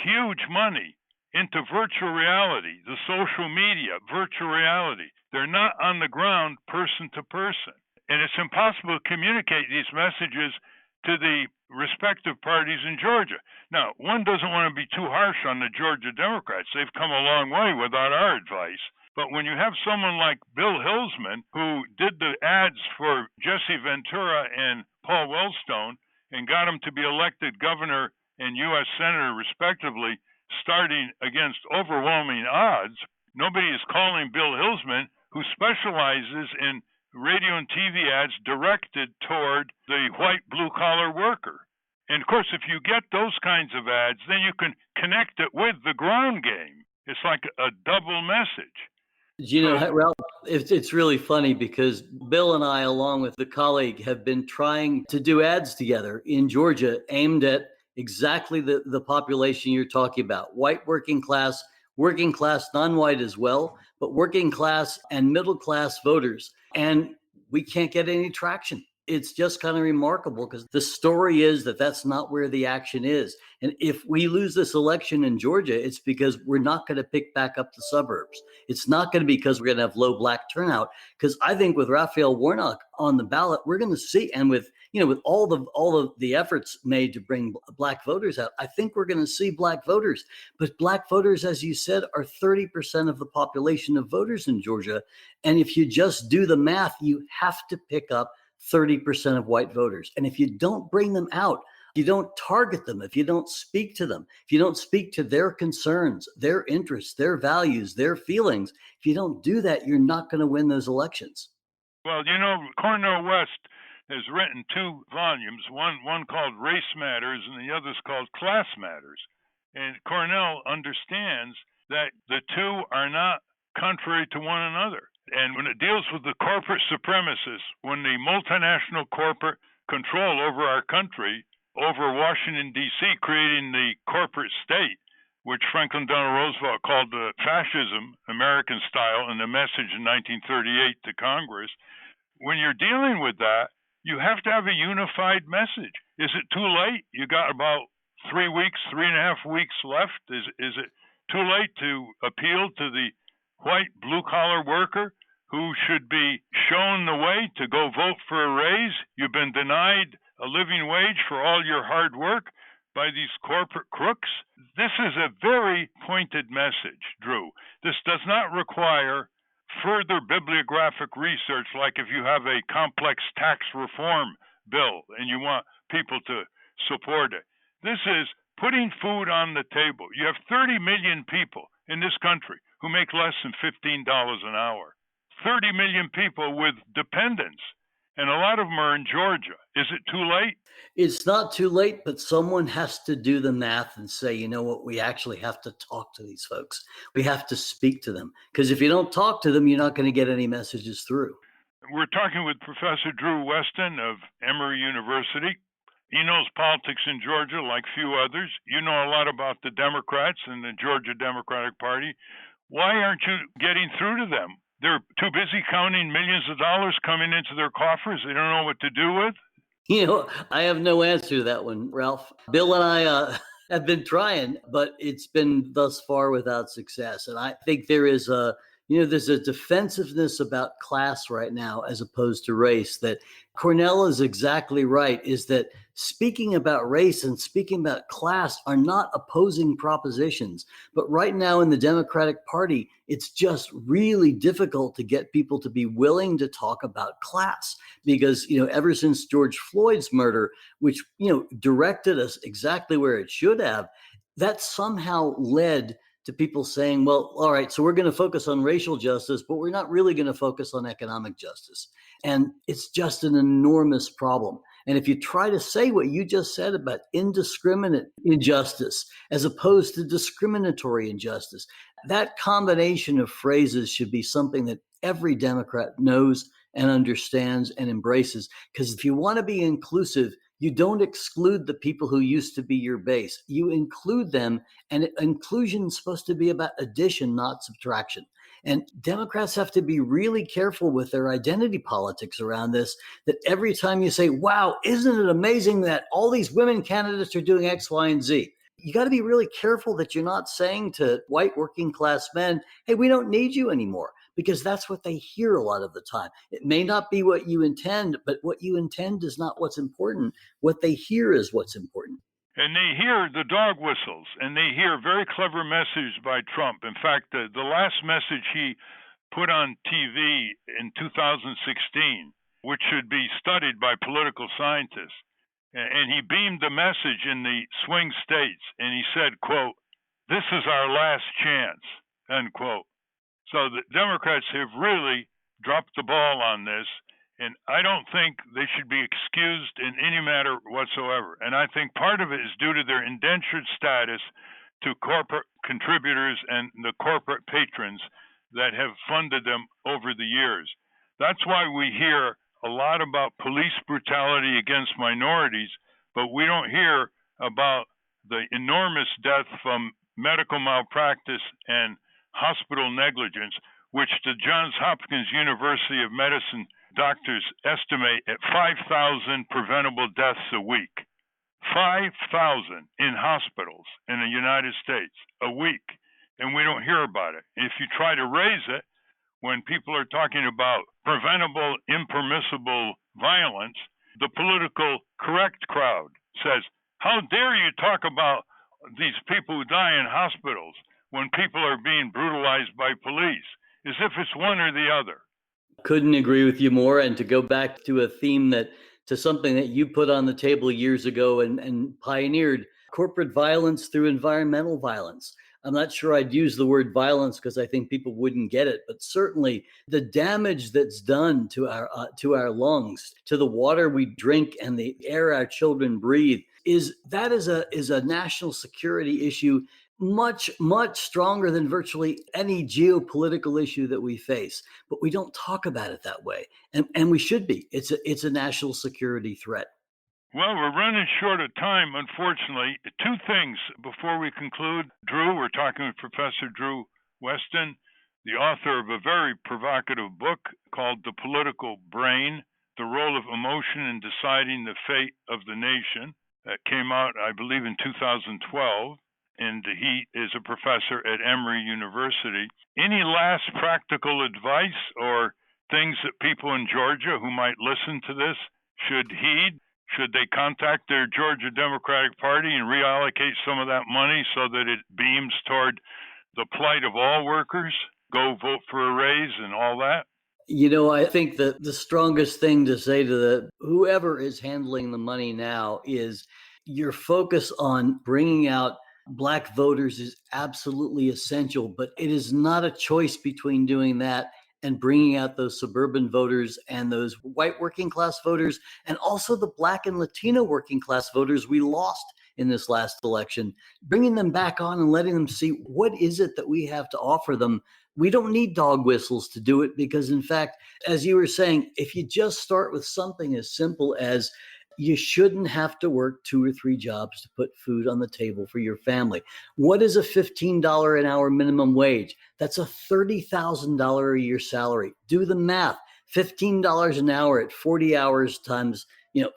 S4: huge money into virtual reality, the social media, virtual reality. They're not on the ground person to person. And it's impossible to communicate these messages to the respective parties in Georgia. Now, one doesn't want to be too harsh on the Georgia Democrats. They've come a long way without our advice. But when you have someone like Bill Hillsman, who did the ads for Jesse Ventura and Paul Wellstone and got them to be elected governor and U.S. senator, respectively, starting against overwhelming odds, nobody is calling Bill Hillsman, who specializes in radio and TV ads directed toward the white blue-collar worker. And, of course, if you get those kinds of ads, then you can connect it with the ground game. It's like a double message.
S5: Ralph, it's really funny because Bill and I, along with the colleague, have been trying to do ads together in Georgia aimed at exactly the population you're talking about, white working class, non-white as well, but working class and middle class voters. And we can't get any traction. It's just kind of remarkable because the story is that that's not where the action is. And if we lose this election in Georgia, it's because we're not going to pick back up the suburbs. It's not going to be because we're going to have low Black turnout. Because I think with Raphael Warnock on the ballot, we're going to see, and with all of the efforts made to bring Black voters out, I think we're going to see Black voters. But Black voters, as you said, are 30% of the population of voters in Georgia. And if you just do the math, you have to pick up 30% of white voters. And if you don't bring them out, you don't target them, if you don't speak to them, if you don't speak to their concerns, their interests, their values, their feelings, if you don't do that, you're not going to win those elections.
S4: Well, Cornel West has written 2 volumes, one called Race Matters and the other's called Class Matters. And Cornell understands that the two are not contrary to one another. And when it deals with the corporate supremacists, when the multinational corporate control over our country, over Washington, D.C., creating the corporate state, which Franklin Delano Roosevelt called the fascism, American style, in the message in 1938 to Congress, when you're dealing with that, you have to have a unified message. Is it too late? You got about 3 weeks, 3.5 weeks left. Is it too late to appeal to the white blue-collar worker who should be shown the way to go vote for a raise? You've been denied a living wage for all your hard work by these corporate crooks. This is a very pointed message, Drew. This does not require further bibliographic research, like if you have a complex tax reform bill and you want people to support it. This is putting food on the table. You have 30 million people in this country who make less than $15 an hour. 30 million people with dependents, and a lot of them are in Georgia. Is it too late?
S5: It's not too late, but someone has to do the math and say, you know what, we actually have to talk to these folks. We have to speak to them. Because if you don't talk to them, you're not going to get any messages through.
S4: We're talking with Professor Drew Westen of Emory University. He knows politics in Georgia like few others. You know a lot about the Democrats and the Georgia Democratic Party. Why aren't you getting through to them? They're too busy counting millions of dollars coming into their coffers. They don't know what to do with.
S5: I have no answer to that one, Ralph. Bill and I have been trying, but it's been thus far without success. And I think there's a defensiveness about class right now as opposed to race that Cornell is exactly right, is that speaking about race and speaking about class are not opposing propositions. But right now in the Democratic Party, it's just really difficult to get people to be willing to talk about class because, ever since George Floyd's murder, which, directed us exactly where it should have, that somehow led to people saying, well, all right, so we're going to focus on racial justice, but we're not really going to focus on economic justice. And it's just an enormous problem. And if you try to say what you just said about indiscriminate injustice as opposed to discriminatory injustice, that combination of phrases should be something that every Democrat knows and understands and embraces. Because if you want to be inclusive, you don't exclude the people who used to be your base. You include them, and inclusion is supposed to be about addition, not subtraction. And Democrats have to be really careful with their identity politics around this, that every time you say, wow, isn't it amazing that all these women candidates are doing X, Y, and Z? You got to be really careful that you're not saying to white working class men, hey, we don't need you anymore. Because that's what they hear a lot of the time. It may not be what you intend, but what you intend is not what's important. What they hear is what's important.
S4: And they hear the dog whistles, and they hear very clever messages by Trump. In fact, the last message he put on TV in 2016, which should be studied by political scientists, and he beamed the message in the swing states, and he said, quote, "This is our last chance," end quote. So the Democrats have really dropped the ball on this, and I don't think they should be excused in any matter whatsoever. And I think part of it is due to their indentured status to corporate contributors and the corporate patrons that have funded them over the years. That's why we hear a lot about police brutality against minorities, but we don't hear about the enormous death from medical malpractice and hospital negligence, which the Johns Hopkins University of Medicine doctors estimate at 5,000 preventable deaths a week. 5,000 in hospitals in the United States a week, and we don't hear about it. If you try to raise it, when people are talking about preventable, impermissible violence, the political correct crowd says, how dare you talk about these people who die in hospitals when people are being brutalized by police, as if it's one or the other.
S5: Couldn't agree with you more. And to go back to a theme to something that you put on the table years ago and pioneered corporate violence through environmental violence. I'm not sure I'd use the word violence because I think people wouldn't get it, but certainly the damage that's done to our lungs, to the water we drink and the air our children breathe, is a national security issue much stronger than virtually any geopolitical issue that we face, but we don't talk about it that way, and we should be. It's a national security threat.
S4: Well, we're running short of time, unfortunately. Two things before we conclude. Drew, we're talking with Professor Drew Westen, the author of a very provocative book called The Political Brain, The Role of Emotion in Deciding the Fate of the Nation. That came out, I believe, in 2012. And he is a professor at Emory University. Any last practical advice or things that people in Georgia who might listen to this should heed? Should they contact their Georgia Democratic Party and reallocate some of that money so that it beams toward the plight of all workers? Go vote for a raise and all that?
S5: I think that the strongest thing to say to whoever is handling the money now is your focus on bringing out Black voters is absolutely essential, but it is not a choice between doing that and bringing out those suburban voters and those white working class voters, and also the Black and Latino working class voters we lost in this last election, bringing them back on and letting them see what is it that we have to offer them. We don't need dog whistles to do it because, in fact, as you were saying, if you just start with something as simple as you shouldn't have to work 2 or 3 jobs to put food on the table for your family. What is a $15 an hour minimum wage? That's a $30,000 a year salary. Do the math. $15 an hour at 40 hours times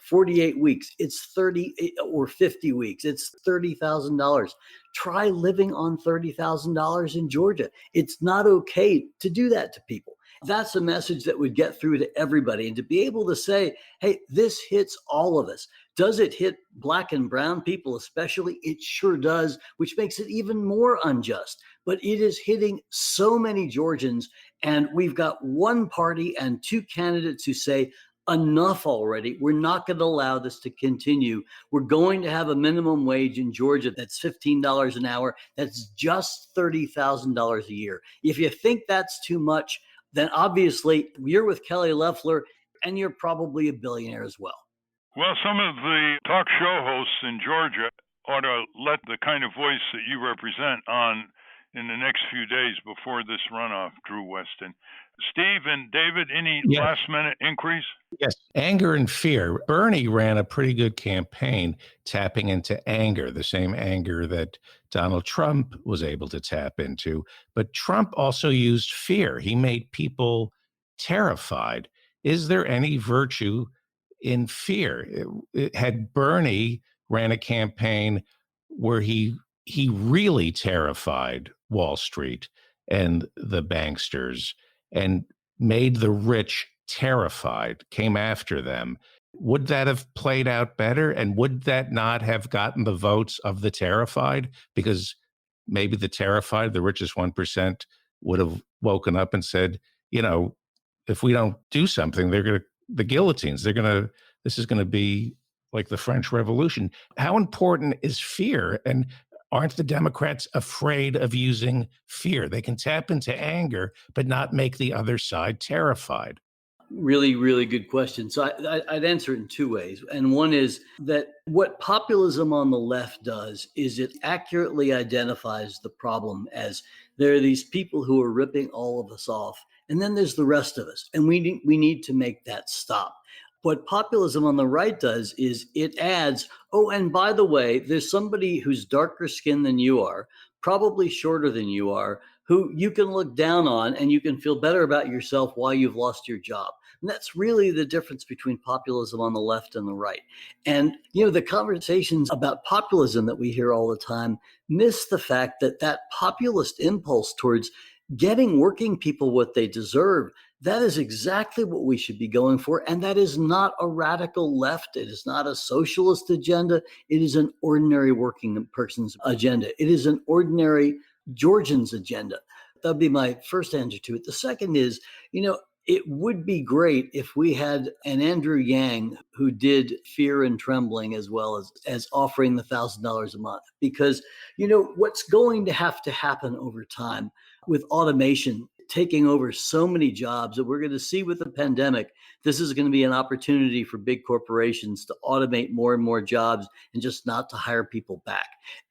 S5: 48 weeks. It's 30 or 50 weeks. It's $30,000. Try living on $30,000 in Georgia. It's not okay to do that to people. That's a message that would get through to everybody. And to be able to say, hey, this hits all of us. Does it hit Black and brown people especially? It sure does, which makes it even more unjust. But it is hitting so many Georgians. And we've got one party and 2 candidates who say, enough already. We're not going to allow this to continue. We're going to have a minimum wage in Georgia that's $15 an hour. That's just $30,000 a year. If you think that's too much, then obviously you're with Kelly Loeffler and you're probably a billionaire as well.
S4: Well, some of the talk show hosts in Georgia ought to let the kind of voice that you represent on in the next few days before this runoff, Drew Westen. Steve and David, any last minute inquiries?
S3: Yes, anger and fear. Bernie ran a pretty good campaign tapping into anger, the same anger that Donald Trump was able to tap into. But Trump also used fear. He made people terrified. Is there any virtue in fear? Had Bernie ran a campaign where he really terrified Wall Street and the banksters and made the rich terrified, came after them, would that have played out better? And would that not have gotten the votes of the terrified? Because maybe the terrified, the richest 1%, would have woken up and said, if we don't do something, the guillotines, this is going to be like the French Revolution. How important is fear? And aren't the Democrats afraid of using fear? They can tap into anger, but not make the other side terrified.
S5: Really, really good question. So I'd answer it in 2 ways. And one is that what populism on the left does is it accurately identifies the problem as there are these people who are ripping all of us off. And then there's the rest of us. And we need to make that stop. What populism on the right does is it adds, oh, and by the way, there's somebody who's darker skinned than you are, probably shorter than you are, who you can look down on and you can feel better about yourself while you've lost your job. And that's really the difference between populism on the left and the right. And, the conversations about populism that we hear all the time miss the fact that populist impulse towards getting working people what they deserve, that is exactly what we should be going for. And that is not a radical left. It is not a socialist agenda. It is an ordinary working person's agenda. It is an ordinary Georgian's agenda. That'd be my first answer to it. The second is, it would be great if we had an Andrew Yang who did Fear and Trembling as well as offering the $1,000 a month. Because, what's going to happen over time with automation taking over so many jobs that we're going to see with the pandemic, this is going to be an opportunity for big corporations to automate more and more jobs and just not to hire people back.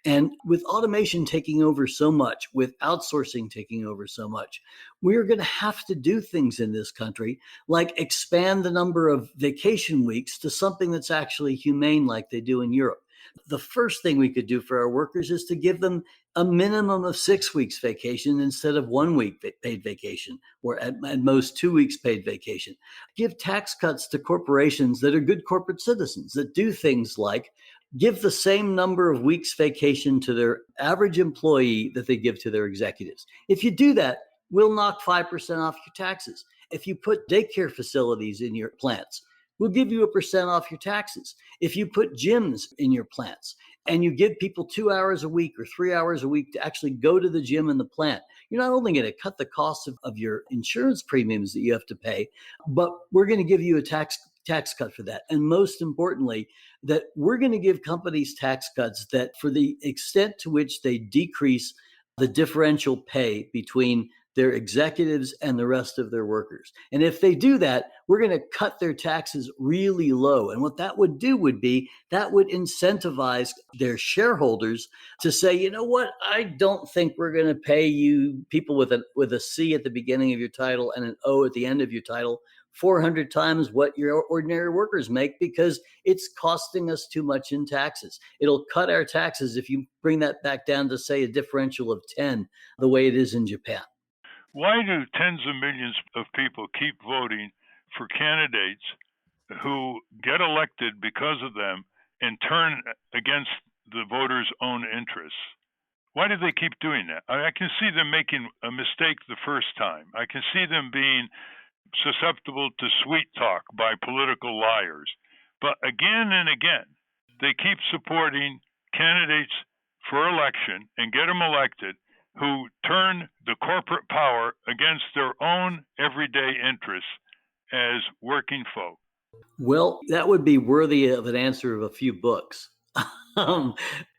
S5: And with automation taking over so much, with outsourcing taking over so much, we're going to have to do things in this country like expand the number of vacation weeks to something that's actually humane like they do in Europe. The first thing we could do for our workers is to give them a minimum of 6 weeks vacation instead of 1 week paid vacation, or at most 2 weeks paid vacation. Give tax cuts to corporations that are good corporate citizens, that do things like give the same number of weeks vacation to their average employee that they give to their executives. If you do that, we'll knock 5% off your taxes. If you put daycare facilities in your plants, we'll give you 1% off your taxes. If you put gyms in your plants and you give people 2 hours a week or 3 hours a week to actually go to the gym in the plant, you're not only going to cut the cost of your insurance premiums that you have to pay, but we're going to give you a tax cut for that. And most importantly, that we're going to give companies tax cuts that for the extent to which they decrease the differential pay between their executives and the rest of their workers. And if they do that, we're going to cut their taxes really low. And what that would do would be that would incentivize their shareholders to say, you know what, I don't think we're going to pay you people with a C at the beginning of your title and an O at the end of your title 400 times what your ordinary workers make, because it's costing us too much in taxes. It'll cut our taxes if you bring that back down to, say, a differential of 10, the way it is in Japan.
S4: Why do tens of millions of people keep voting for candidates who get elected because of them and turn against the voters' own interests? Why do they keep doing that? I can see them making a mistake the first time. I can see them being susceptible to sweet talk by political liars. But again and again, they keep supporting candidates for election and get them elected who turn the corporate power against their own everyday interests as working folk.
S5: Well, that would be worthy of an answer of a few books.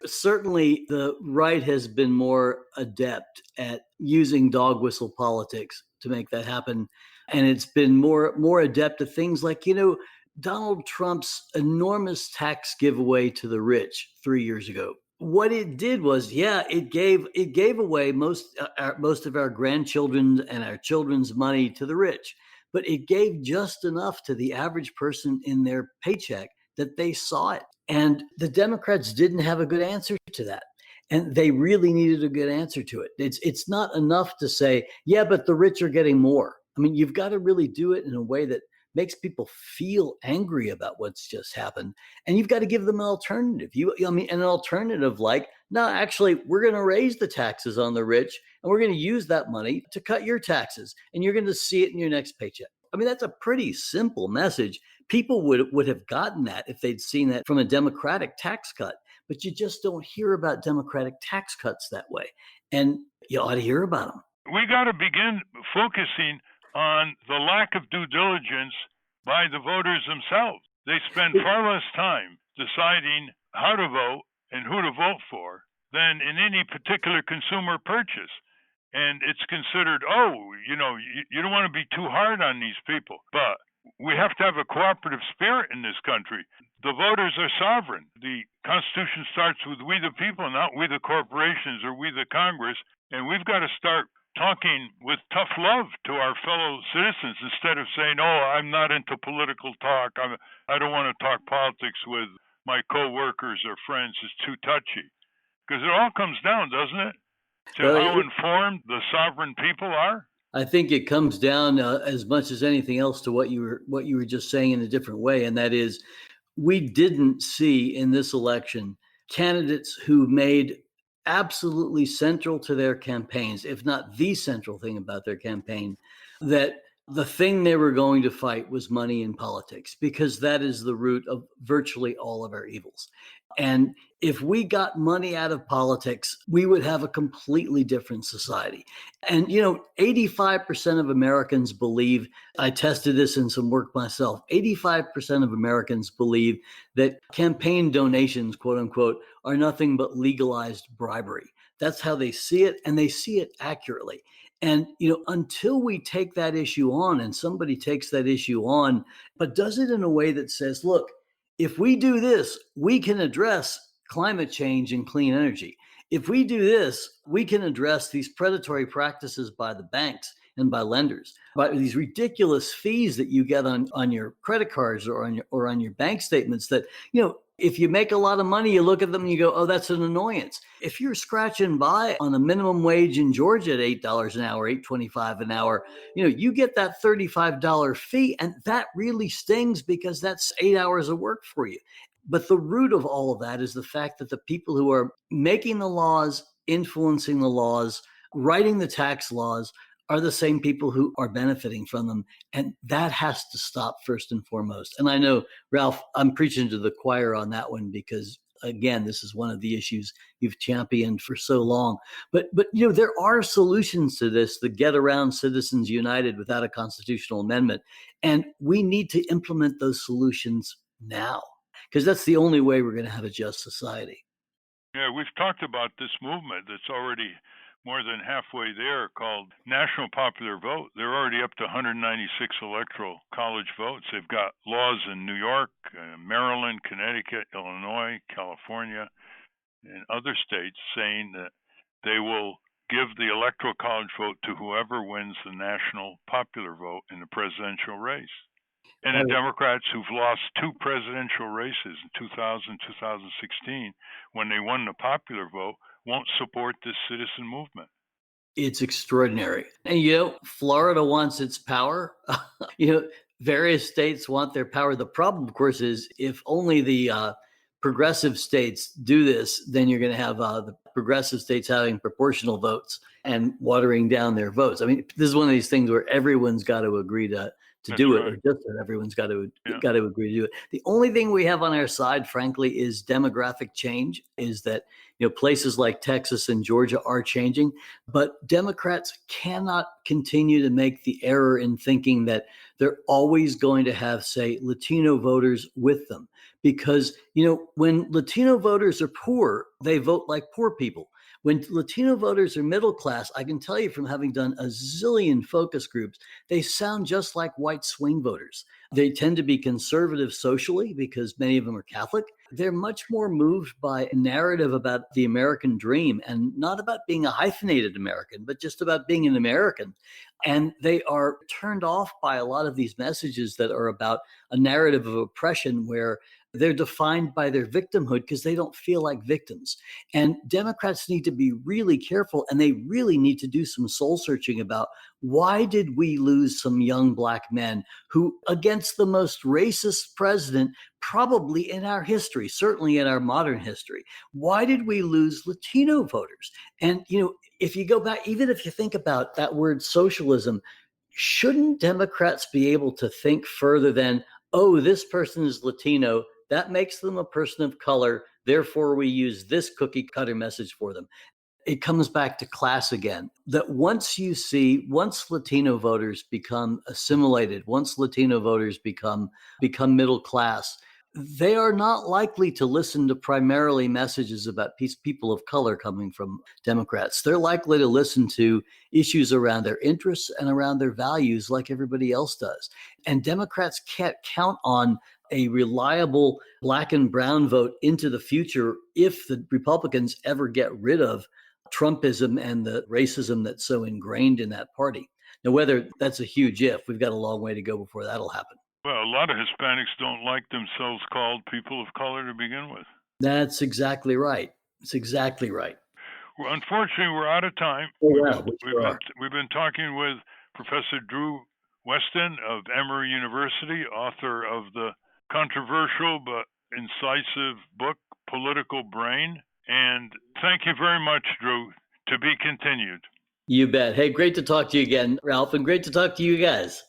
S5: Certainly, the right has been more adept at using dog whistle politics to make that happen. And it's been more adept at things like, Donald Trump's enormous tax giveaway to the rich 3 years ago. What it did was, it gave away most of our grandchildren and our children's money to the rich, but it gave just enough to the average person in their paycheck that they saw it. And the Democrats didn't have a good answer to that. And they really needed a good answer to it. It's not enough to say, yeah, but the rich are getting more. I mean, you've got to really do it in a way that makes people feel angry about what's just happened. And you've got to give them an alternative. An alternative like, no, actually, we're going to raise the taxes on the rich and we're going to use that money to cut your taxes. And you're going to see it in your next paycheck. I mean, that's a pretty simple message. People would have gotten that if they'd seen that from a Democratic tax cut. But you just don't hear about Democratic tax cuts that way. And you ought to hear about them.
S4: We got to begin focusing on the lack of due diligence by the voters themselves. They spend far less time deciding how to vote and who to vote for than in any particular consumer purchase. And it's considered, you don't want to be too hard on these people. But we have to have a cooperative spirit in this country. The voters are sovereign. The Constitution starts with we the people, not we the corporations or we the Congress. And we've got to start talking with tough love to our fellow citizens instead of saying, I'm not into political talk. I don't want to talk politics with my coworkers or friends. It's too touchy. Because it all comes down, doesn't it, to how informed the sovereign people are?
S5: I think it comes down as much as anything else to what you were just saying in a different way. And that is, we didn't see in this election candidates who made absolutely central to their campaigns, if not the central thing about their campaign, that the thing they were going to fight was money in politics, because that is the root of virtually all of our evils. And if we got money out of politics, we would have a completely different society. And, 85% of Americans believe, I tested this in some work myself, 85% of Americans believe that campaign donations, quote unquote, are nothing but legalized bribery. That's how they see it, and they see it accurately. And, until we take that issue on, and somebody takes that issue on, but does it in a way that says, look, if we do this, we can address climate change and clean energy. If we do this, we can address these predatory practices by the banks and by lenders, by these ridiculous fees that you get on your credit cards or on your bank statements that, if you make a lot of money, you look at them and you go, oh, that's an annoyance. If you're scratching by on a minimum wage in Georgia at $8 an hour, $8.25 an hour, you get that $35 fee, and that really stings because that's 8 hours of work for you. But the root of all of that is the fact that the people who are making the laws, influencing the laws, writing the tax laws, are the same people who are benefiting from them. And that has to stop first and foremost. And I know, Ralph, I'm preaching to the choir on that one because, again, this is one of the issues you've championed for so long. But there are solutions to this that get around Citizens United without a constitutional amendment. And we need to implement those solutions now, because that's the only way we're going to have a just society.
S4: Yeah, we've talked about this movement that's already more than halfway there, called National Popular Vote. They're already up to 196 electoral college votes. They've got laws in New York, Maryland, Connecticut, Illinois, California, and other states saying that they will give the electoral college vote to whoever wins the national popular vote in the presidential race. And the Democrats, who've lost two presidential races in 2000, 2016, when they won the popular vote, won't support this citizen movement.
S5: It's extraordinary. And, Florida wants its power. Various states want their power. The problem, of course, is if only the progressive states do this, then you're going to have the progressive states having proportional votes and watering down their votes. I mean, this is one of these things where everyone's got to agree to do it, or just that everyone's got to agree to do it. The only thing we have on our side, frankly, is demographic change, is that, places like Texas and Georgia are changing, but Democrats cannot continue to make the error in thinking that they're always going to have, say, Latino voters with them. Because, when Latino voters are poor, they vote like poor people. When Latino voters are middle class, I can tell you from having done a zillion focus groups, they sound just like white swing voters. They tend to be conservative socially because many of them are Catholic. They're much more moved by a narrative about the American dream, and not about being a hyphenated American, but just about being an American. And they are turned off by a lot of these messages that are about a narrative of oppression where they're defined by their victimhood because they don't feel like victims. And Democrats need to be really careful, and they really need to do some soul searching about why did we lose some young Black men who, against the most racist president probably in our history, certainly in our modern history, why did we lose Latino voters? And, if you go back, even if you think about that word socialism, shouldn't Democrats be able to think further than, oh, this person is Latino, that makes them a person of color, therefore we use this cookie cutter message for them? It comes back to class again, that once Latino voters become assimilated, once Latino voters become middle class, they are not likely to listen to primarily messages about people of color coming from Democrats. They're likely to listen to issues around their interests and around their values like everybody else does. And Democrats can't count on a reliable Black and brown vote into the future if the Republicans ever get rid of Trumpism and the racism that's so ingrained in that party. Now, whether that's a huge if, we've got a long way to go before that'll happen.
S4: Well, a lot of Hispanics don't like themselves called people of color to begin with.
S5: That's exactly right. It's exactly right.
S4: Well, unfortunately, we're out of time. We've been talking with Professor Drew Westen of Emory University, author of the controversial but incisive book, Political Brain. And thank you very much, Drew. To be continued.
S5: You bet. Hey, great to talk to you again, Ralph, and great to talk to you guys.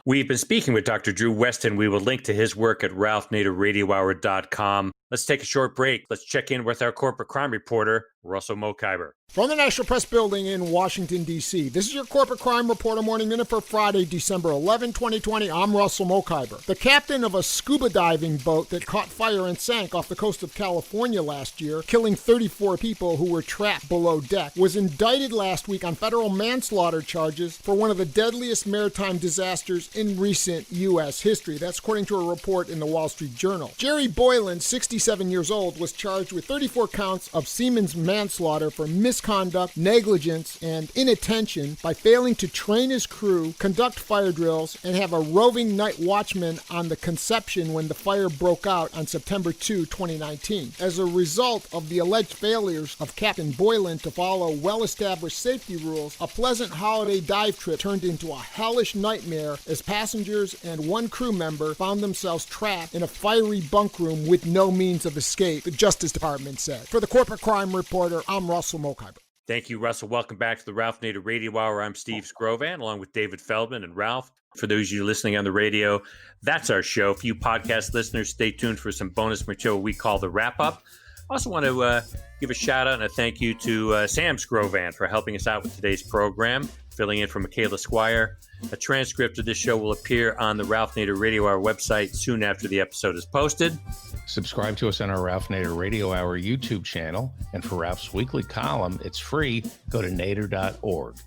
S1: We've been speaking with Dr. Drew Westen. We will link to his work at ralphnaderradiohour.com. Let's take a short break. Let's check in with our corporate crime reporter, Russell Mokhiber.
S6: From the National Press Building in Washington, D.C., this is your Corporate Crime Reporter Morning Minute for Friday, December 11, 2020. I'm Russell Mokhiber. The captain of a scuba diving boat that caught fire and sank off the coast of California last year, killing 34 people who were trapped below deck, was indicted last week on federal manslaughter charges for one of the deadliest maritime disasters in recent U.S. history. That's according to a report in the Wall Street Journal. Jerry Boylan, 67 years old, was charged with 34 counts of seaman's manslaughter for misconduct, negligence, and inattention by failing to train his crew, conduct fire drills, and have a roving night watchman on the Conception when the fire broke out on September 2, 2019. As a result of the alleged failures of Captain Boylan to follow well-established safety rules, a pleasant holiday dive trip turned into a hellish nightmare as passengers and one crew member found themselves trapped in a fiery bunk room with no means of escape, the Justice Department said. For the Corporate Crime Reporter, I'm Russell Mokhiber.
S1: Thank you, Russell. Welcome back to the Ralph Nader Radio Hour. I'm Steve Scrovan, along with David Feldman and Ralph. For those of you listening on the radio, that's our show. For you podcast listeners, stay tuned for some bonus material we call the Wrap-Up. I also want to give a shout-out and a thank you to Sam Scrovan for helping us out with today's program, filling in for Michaela Squire. A transcript of this show will appear on the Ralph Nader Radio Hour website soon after the episode is posted.
S3: Subscribe to us on our Ralph Nader Radio Hour YouTube channel. And for Ralph's weekly column, it's free. Go to nader.org.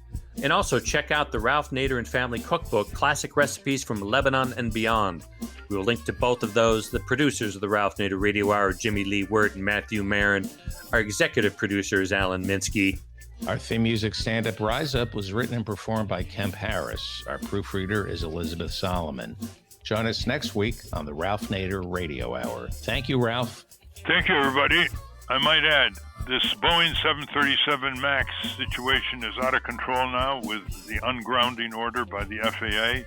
S1: And also check out the Ralph Nader and Family Cookbook, Classic Recipes from Lebanon and Beyond. We will link to both of those. The producers of the Ralph Nader Radio Hour, Jimmy Lee Wirt and Matthew Marin. Our executive producer is Alan Minsky.
S3: Our theme music, Stand Up, Rise Up, was written and performed by Kemp Harris. Our proofreader is Elizabeth Solomon. Join us next week on the Ralph Nader Radio Hour. Thank you, Ralph.
S4: Thank you, everybody. I might add, this Boeing 737 MAX situation is out of control now with the ungrounding order by the FAA.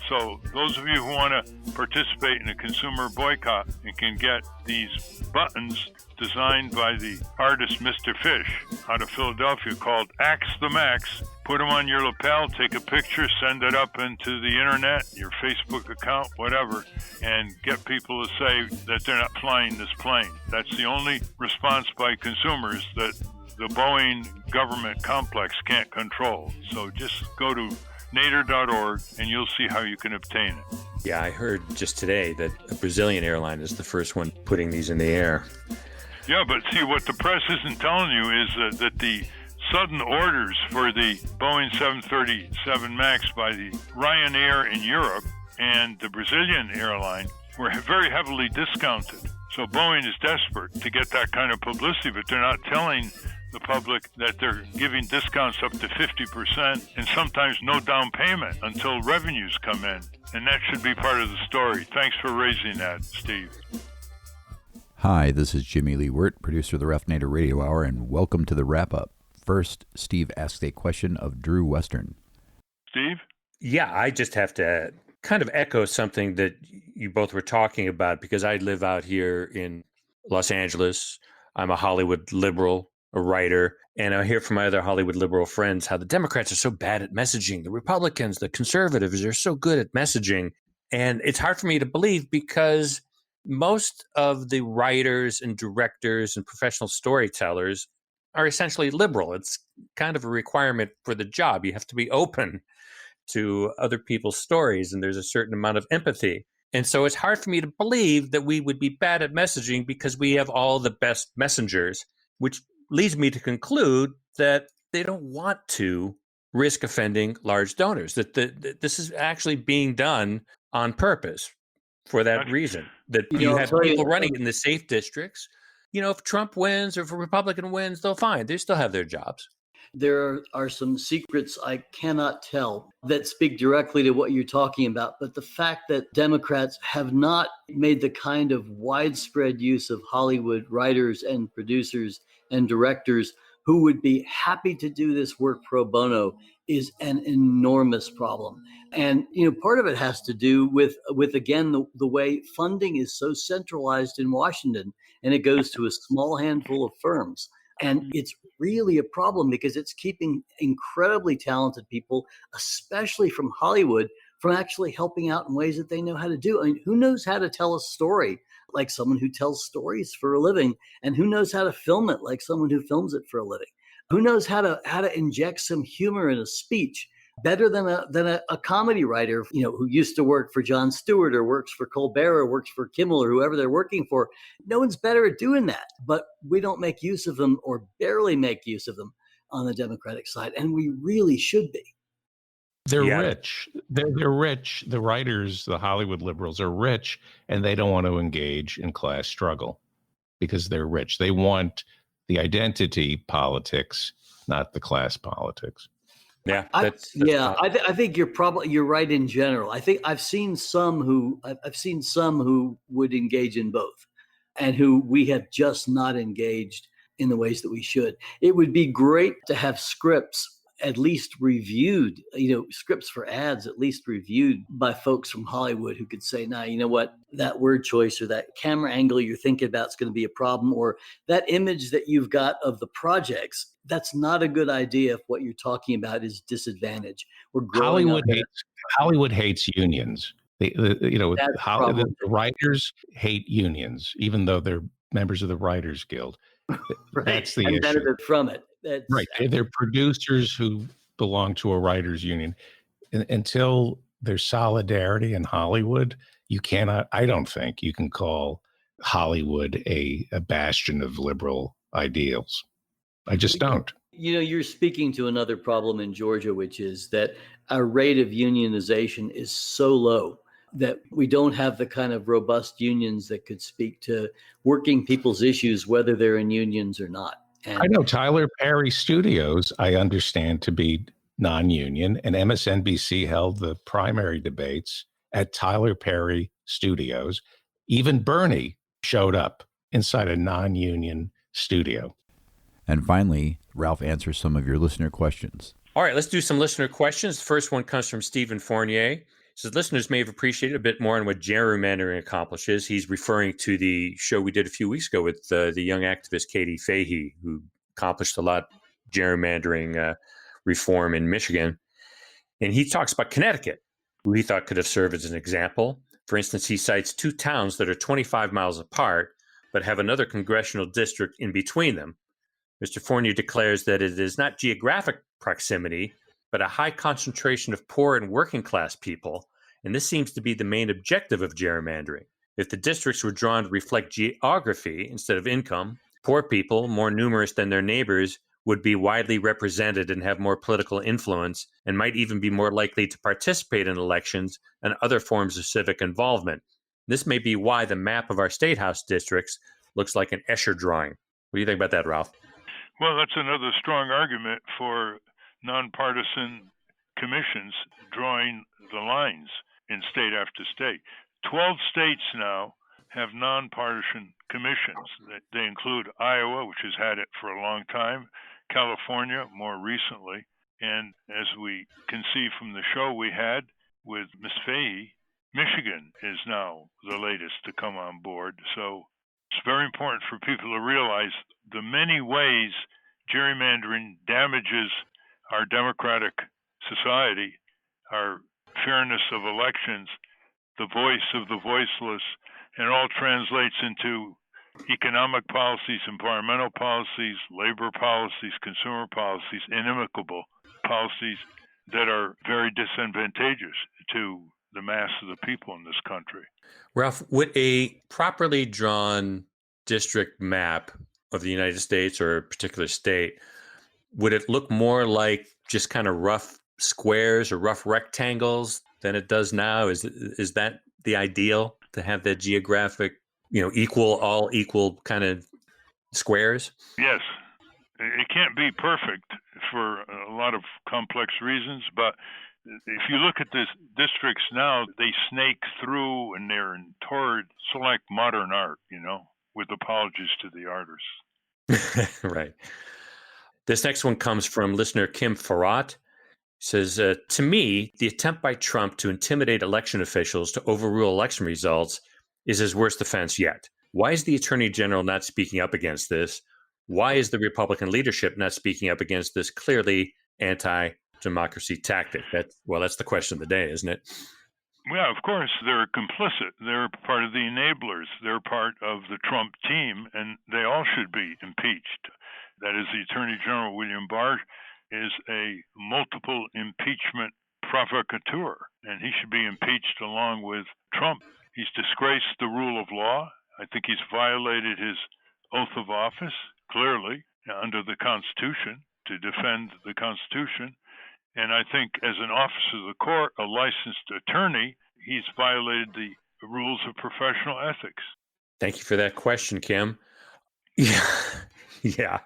S4: So those of you who want to participate in a consumer boycott and can get these buttons designed by the artist Mr. Fish out of Philadelphia called Axe the Max. Put them on your lapel, take a picture, send it up into the internet, your Facebook account, whatever, and get people to say that they're not flying this plane. That's the only response by consumers that the Boeing government complex can't control. So just go to nader.org and you'll see how you can obtain it.
S1: Yeah, I heard just today that a Brazilian airline is the first one putting these in the air.
S4: Yeah, but see, what the press isn't telling you is that the sudden orders for the Boeing 737 MAX by the Ryanair in Europe and the Brazilian airline were very heavily discounted. So Boeing is desperate to get that kind of publicity, but they're not telling the public that they're giving discounts up to 50% and sometimes no down payment until revenues come in. And that should be part of the story. Thanks for raising that, Steve.
S7: Hi, this is Jimmy Lee Wirt, producer of the Ralph Nader Radio Hour, and welcome to the wrap-up. First, Steve asks a question of Drew Westen.
S4: Steve?
S1: Yeah, I just have to kind of echo something that you both were talking about because I live out here in Los Angeles. I'm a Hollywood liberal, a writer, and I hear from my other Hollywood liberal friends how the Democrats are so bad at messaging. The Republicans, the conservatives are so good at messaging. And it's hard for me to believe because most of the writers and directors and professional storytellers are essentially liberal. It's kind of a requirement for the job. You have to be open to other people's stories, and there's a certain amount of empathy. And so it's hard for me to believe that we would be bad at messaging because we have all the best messengers, which leads me to conclude that they don't want to risk offending large donors, that this is actually being done on purpose for that reason, that you have people running in the safe districts. You know, if Trump wins or if a Republican wins, they'll fine. They still have their jobs.
S5: There are some secrets I cannot tell that speak directly to what you're talking about. But the fact that Democrats have not made the kind of widespread use of Hollywood writers and producers and directors who would be happy to do this work pro bono is an enormous problem. And, part of it has to do with again, the way funding is so centralized in Washington, and it goes to a small handful of firms. And it's really a problem because it's keeping incredibly talented people, especially from Hollywood, from actually helping out in ways that they know how to do. I mean, who knows how to tell a story like someone who tells stories for a living? And who knows how to film it like someone who films it for a living? Who knows how to inject some humor in a speech better than a comedy writer, who used to work for Jon Stewart or works for Colbert or works for Kimmel or whoever they're working for? No one's better at doing that, but we don't make use of them, or barely make use of them, on the Democratic side, and we really should be.
S3: They're rich. They're rich. The writers, the Hollywood liberals, are rich, and they don't want to engage in class struggle because they're rich. They want the identity politics, not the class politics.
S1: Yeah,
S5: I think you're right in general. I think I've seen some who would engage in both, and who we have just not engaged in the ways that we should. It would be great to have scripts at least reviewed, scripts for ads at least reviewed by folks from Hollywood who could say, nah, you know what, that word choice or that camera angle you're thinking about is going to be a problem, or that image that you've got of the projects, that's not a good idea if what you're talking about is disadvantage.
S3: Hollywood hates unions. The writers hate unions, even though they're members of the Writers Guild.
S5: Right.
S3: That's the
S5: and
S3: issue.
S5: benefit from it.
S3: Right. They're producers who belong to a writers union. Until there's solidarity in Hollywood, I don't think you can call Hollywood a bastion of liberal ideals. I just don't.
S5: You're speaking to another problem in Georgia, which is that our rate of unionization is so low that we don't have the kind of robust unions that could speak to working people's issues, whether they're in unions or not. And
S3: I know Tyler Perry Studios, I understand to be non-union, and MSNBC held the primary debates at Tyler Perry Studios. Even Bernie showed up inside a non-union studio.
S7: And finally, Ralph answers some of your listener questions.
S1: All right, let's do some listener questions. The first one comes from Stephen Fournier. He says, listeners may have appreciated a bit more on what gerrymandering accomplishes. He's referring to the show we did a few weeks ago with the young activist Katie Fahey, who accomplished a lot gerrymandering reform in Michigan. And he talks about Connecticut, who he thought could have served as an example. For instance, he cites two towns that are 25 miles apart, but have another congressional district in between them. Mr. Fournier declares that it is not geographic proximity, but a high concentration of poor and working class people. And this seems to be the main objective of gerrymandering. If the districts were drawn to reflect geography instead of income, poor people, more numerous than their neighbors, would be widely represented and have more political influence, and might even be more likely to participate in elections and other forms of civic involvement. This may be why the map of our state house districts looks like an Escher drawing. What do you think about that, Ralph?
S4: Well, that's another strong argument for nonpartisan commissions drawing the lines in state after state. 12 states now have nonpartisan commissions. They include Iowa, which has had it for a long time, California more recently, and as we can see from the show we had with Ms. Fahey, Michigan is now the latest to come on board. So it's very important for people to realize the many ways gerrymandering damages our democratic society, our fairness of elections, the voice of the voiceless, and it all translates into economic policies, environmental policies, labor policies, consumer policies, inimical policies that are very disadvantageous to the mass of the people in this country.
S1: Ralph, would a properly drawn district map of the United States or a particular state, would it look more like just kind of rough squares or rough rectangles than it does now? Is that the ideal, to have that geographic, all equal kind of squares?
S4: Yes. It can't be perfect for a lot of complex reasons, but if you look at the districts now, they snake through and they're toward, so like modern art, with apologies to the artists.
S1: Right. This next one comes from listener Kim Farrat. Says, to me, the attempt by Trump to intimidate election officials to overrule election results is his worst offense yet. Why is the Attorney General not speaking up against this? Why is the Republican leadership not speaking up against this clearly anti democracy tactic? That's the question of the day, isn't it?
S4: Yeah, of course, they're complicit. They're part of the enablers. They're part of the Trump team, and they all should be impeached. That is, the Attorney General, William Barr, is a multiple impeachment provocateur, and he should be impeached along with Trump. He's disgraced the rule of law. I think he's violated his oath of office, clearly, under the Constitution, to defend the Constitution. And I think as an officer of the court, a licensed attorney, he's violated the rules of professional ethics.
S1: Thank you for that question, Kim. Yeah. Yeah.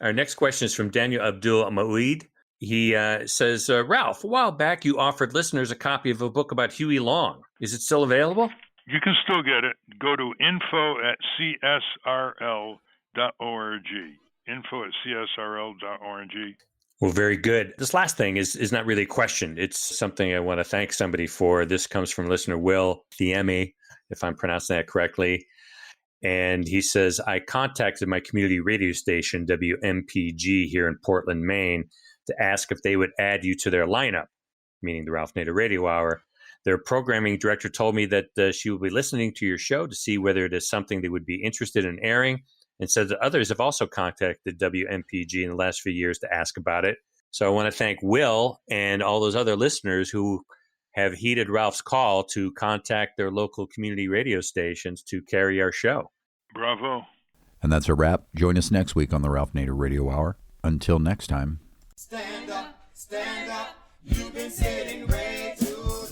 S1: Our next question is from Daniel Abdul Maweed. He says, Ralph, a while back you offered listeners a copy of a book about Huey Long. Is it still available?
S4: You can still get it. Go to info@csrl.org. info@csrl.org.
S1: Well, very good. This last thing is not really a question. It's something I want to thank somebody for. This comes from listener Will Thiemi, if I'm pronouncing that correctly. And he says, I contacted my community radio station, WMPG, here in Portland, Maine, to ask if they would add you to their lineup, meaning the Ralph Nader Radio Hour. Their programming director told me that she will be listening to your show to see whether it is something they would be interested in airing, and said that others have also contacted WMPG in the last few years to ask about it. So I want to thank Will and all those other listeners who have heeded Ralph's call to contact their local community radio stations to carry our show.
S4: Bravo.
S7: And that's a wrap. Join us next week on the Ralph Nader Radio Hour. Until next time.
S2: Stand up, you've been sitting way too